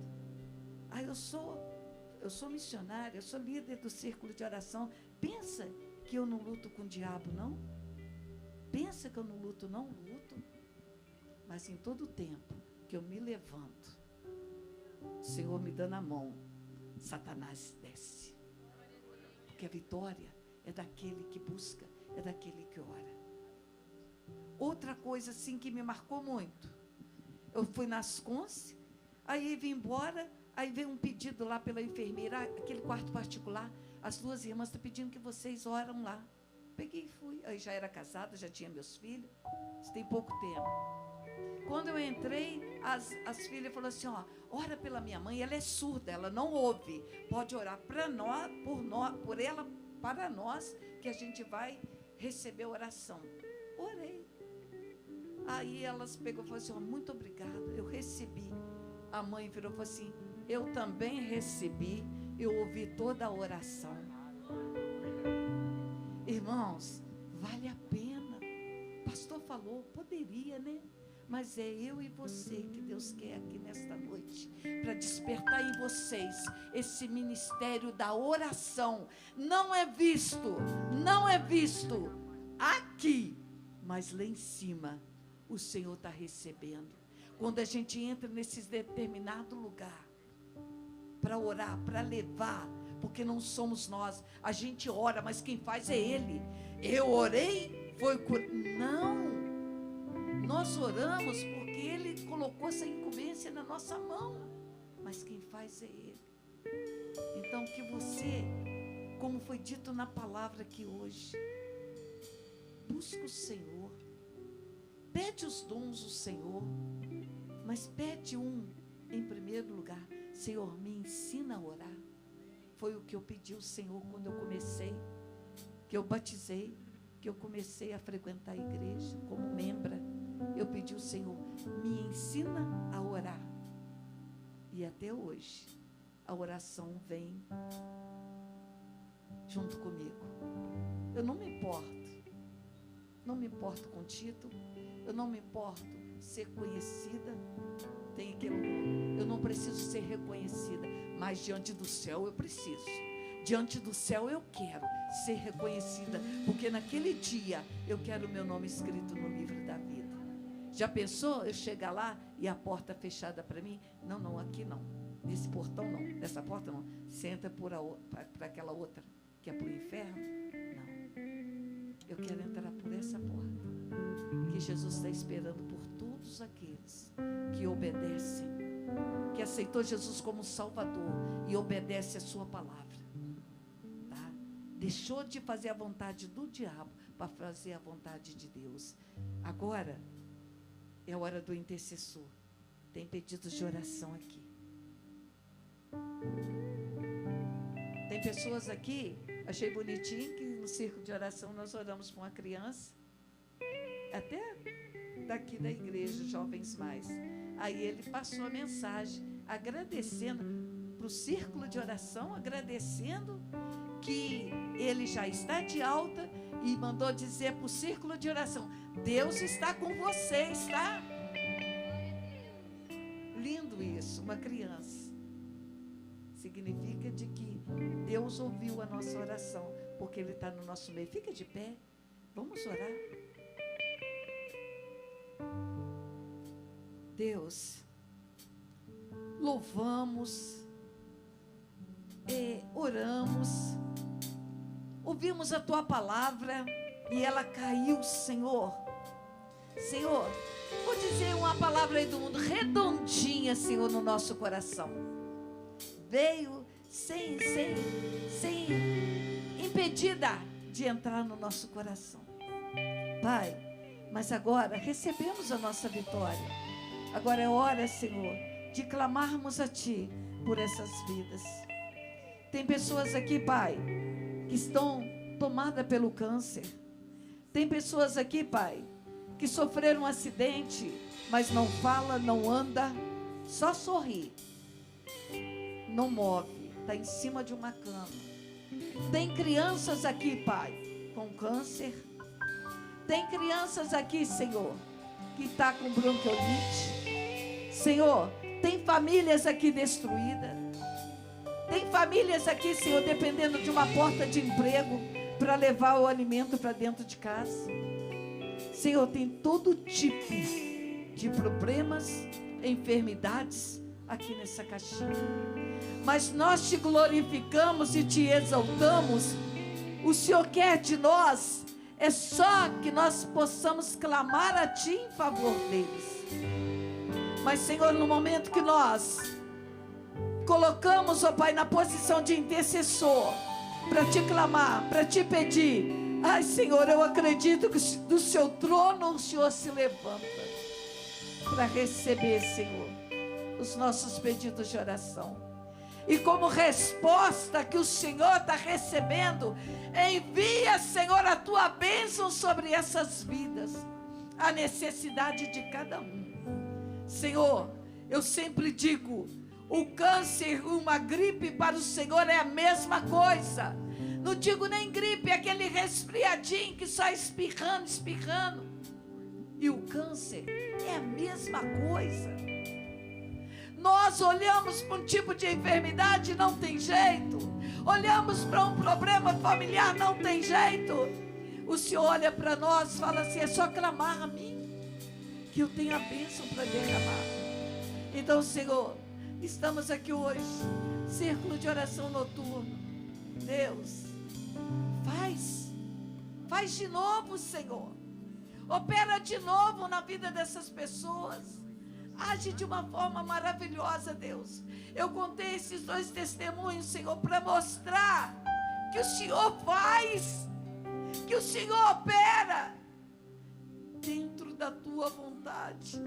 A: Eu sou missionária, eu sou líder do círculo de oração. Pensa que eu não luto com o diabo, não? Pensa que eu não luto, não? Luto. Mas em todo tempo que eu me levanto, o Senhor me dando a mão, Satanás desce. Porque a vitória é daquele que busca, é daquele que ora. Outra coisa assim que me marcou muito. Eu fui nas Conce, aí vim embora, aí veio um pedido lá pela enfermeira, aquele quarto particular, as duas irmãs estão pedindo que vocês oram lá. Peguei e fui. Aí já era casada, já tinha meus filhos, isso tem pouco tempo. Quando eu entrei, as filhas falaram assim, ora pela minha mãe, ela é surda, ela não ouve. Pode orar para nós, por ela, para nós, que a gente vai receber oração. Orei. Aí elas pegou e falaram assim, muito obrigada, eu recebi. A mãe virou e falou assim, eu também recebi, eu ouvi toda a oração. Irmãos, vale a pena. O pastor falou, poderia, né? Mas é eu e você que Deus quer aqui nesta noite, para despertar em vocês esse ministério da oração. Não é visto aqui, mas lá em cima o Senhor está recebendo. Quando a gente entra nesse determinado lugar, para orar, para levar, porque não somos nós, a gente ora, mas quem faz é Ele. Eu orei, foi não. Nós oramos porque Ele colocou essa incumbência na nossa mão. Mas quem faz é Ele. Então que você como foi dito na palavra aqui hoje. Busca o Senhor. Pede os dons do Senhor. Mas pede em primeiro lugar. Senhor, me ensina a orar. Foi o que eu pedi ao Senhor quando eu comecei, que eu batizei, que eu comecei a frequentar a igreja como membra. Eu pedi ao Senhor, me ensina a orar. E até hoje, a oração vem junto comigo. Eu não me importo com título, eu não me importo ser conhecida, eu não preciso ser reconhecida, mas diante do céu eu preciso. Diante do céu eu quero ser reconhecida, porque naquele dia eu quero o meu nome escrito no livro da vida. Já pensou eu chegar lá e a porta fechada para mim? Não, aqui não. Nesse portão não, nessa porta não. Senta para aquela outra, que é para o inferno? Não. Eu quero entrar por essa porta, que Jesus está esperando por todos aqueles que obedecem, que aceitou Jesus como Salvador e obedece a sua palavra. Tá? Deixou de fazer a vontade do diabo para fazer a vontade de Deus. Agora é a hora do intercessor. Tem pedidos de oração aqui. Tem pessoas aqui, achei bonitinho que no círculo de oração nós oramos com uma criança, até daqui da igreja, Jovens Mais. Aí ele passou a mensagem, agradecendo para o círculo de oração, agradecendo que ele já está de alta e mandou dizer para o círculo de oração, Deus está com vocês, tá? Lindo isso, uma criança. Significa de que Deus ouviu a nossa oração, porque Ele está no nosso meio. Fica de pé, vamos orar. Deus, louvamos, oramos, ouvimos a Tua palavra e ela caiu, Senhor. Senhor, vou dizer uma palavra aí do mundo, redondinha, Senhor, no nosso coração. Veio sem impedida de entrar no nosso coração. Pai, mas agora recebemos a nossa vitória. Agora é hora, Senhor, de clamarmos a Ti por essas vidas. Tem pessoas aqui, Pai, que estão tomadas pelo câncer. Tem pessoas aqui, Pai, que sofreram um acidente, mas não fala, não anda, só sorri. Não move, está em cima de uma cama. Tem crianças aqui, Pai, com câncer. Tem crianças aqui, Senhor, que está com bronquiolite. Senhor, tem famílias aqui destruídas. Tem famílias aqui, Senhor, dependendo de uma porta de emprego para levar o alimento para dentro de casa. Senhor, tem todo tipo de problemas, enfermidades aqui nessa caixinha. Mas nós te glorificamos e te exaltamos. O Senhor quer de nós é só que nós possamos clamar a Ti em favor deles. Mas, Senhor, no momento que nós colocamos, ó Pai, na posição de intercessor, para Te clamar, para Te pedir, ai, Senhor, eu acredito que do Seu trono o Senhor se levanta para receber, Senhor, os nossos pedidos de oração. E como resposta que o Senhor está recebendo, envia, Senhor, a Tua bênção sobre essas vidas, a necessidade de cada um. Senhor, eu sempre digo, o câncer, uma gripe para o Senhor é a mesma coisa. Não digo nem gripe, é aquele resfriadinho que só espirrando. E o câncer é a mesma coisa. Nós olhamos para um tipo de enfermidade, não tem jeito. Olhamos para um problema familiar, não tem jeito. O Senhor olha para nós e fala assim, é só clamar a mim, que eu tenho a bênção para derramar. Então, Senhor, estamos aqui hoje, círculo de oração noturno. Deus, faz de novo, Senhor. Opera de novo na vida dessas pessoas. Age de uma forma maravilhosa, Deus. Eu contei esses 2 testemunhos, Senhor, para mostrar que o Senhor faz, que o Senhor opera dentro da tua vontade,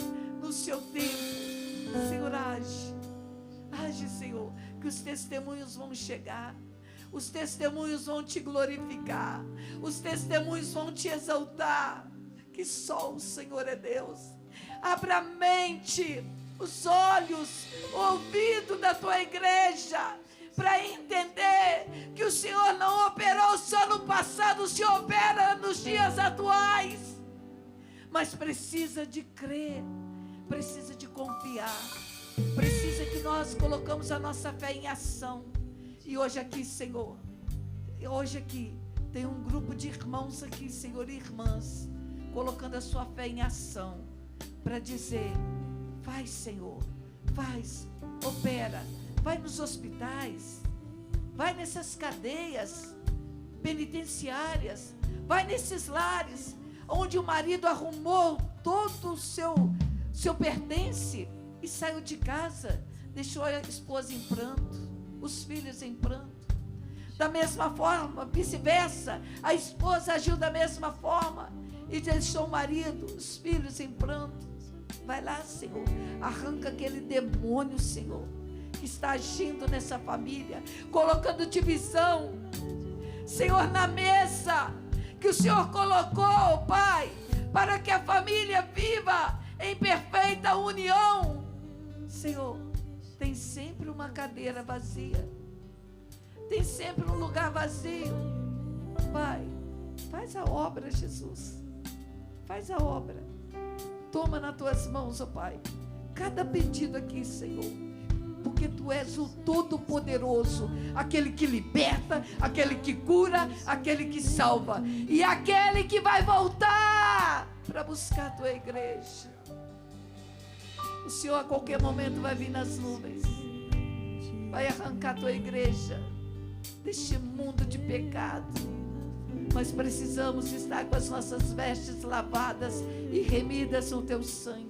A: no seu tempo. Senhor, age, Senhor, que os testemunhos vão chegar, os testemunhos vão te glorificar, os testemunhos vão te exaltar, que só o Senhor é Deus. Abra a mente, os olhos, o ouvido da tua igreja, para entender que o Senhor não operou só no passado, o Senhor opera nos dias atuais. Mas precisa de crer, precisa de confiar, precisa que nós colocamos a nossa fé em ação. E hoje aqui, Senhor, hoje aqui tem um grupo de irmãos aqui, Senhor, e irmãs, colocando a sua fé em ação, para dizer: faz, Senhor, faz, opera, vai nos hospitais, vai nessas cadeias penitenciárias, vai nesses lares, onde o marido arrumou todo o seu pertence e saiu de casa, deixou a esposa em pranto, os filhos em pranto. Da mesma forma, vice-versa, a esposa agiu da mesma forma e deixou o marido, os filhos em pranto. Vai lá, Senhor, arranca aquele demônio, Senhor, que está agindo nessa família, colocando divisão, Senhor, na mesa que o Senhor colocou, Pai, para que a família viva em perfeita união. Senhor, tem sempre uma cadeira vazia, tem sempre um lugar vazio. Pai, faz a obra, Jesus, faz a obra. Toma nas tuas mãos, ó Pai, cada pedido aqui, Senhor, porque Tu és o Todo-Poderoso, aquele que liberta, aquele que cura, aquele que salva, e aquele que vai voltar para buscar a Tua igreja. O Senhor a qualquer momento vai vir nas nuvens, vai arrancar a Tua igreja deste mundo de pecado. Nós precisamos estar com as nossas vestes lavadas e remidas no Teu sangue.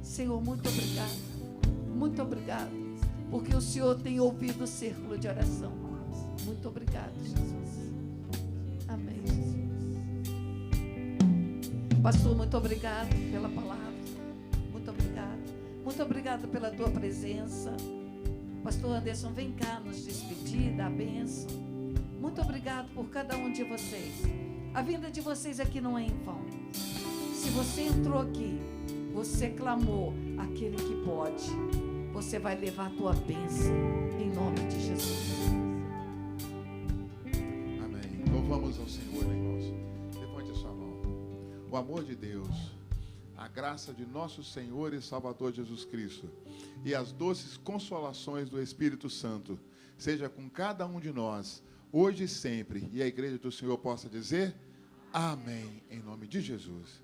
A: Senhor, muito obrigado, porque o Senhor tem ouvido o círculo de oração. Muito obrigado, Jesus. Amém, Jesus. Pastor, muito obrigado pela palavra. Muito obrigado pela tua presença. Pastor Anderson, vem cá nos despedir, dar a bênção. Muito obrigado por cada um de vocês. A vinda de vocês aqui não é em vão. Se você entrou aqui, você clamou aquele que pode, você vai levar a tua bênção em nome de Jesus.
G: Amém. Louvamos ao Senhor, irmãos. Levante a sua mão. O amor de Deus, a graça de nosso Senhor e Salvador Jesus Cristo e as doces consolações do Espírito Santo seja com cada um de nós, hoje e sempre. E a igreja do Senhor possa dizer amém, em nome de Jesus.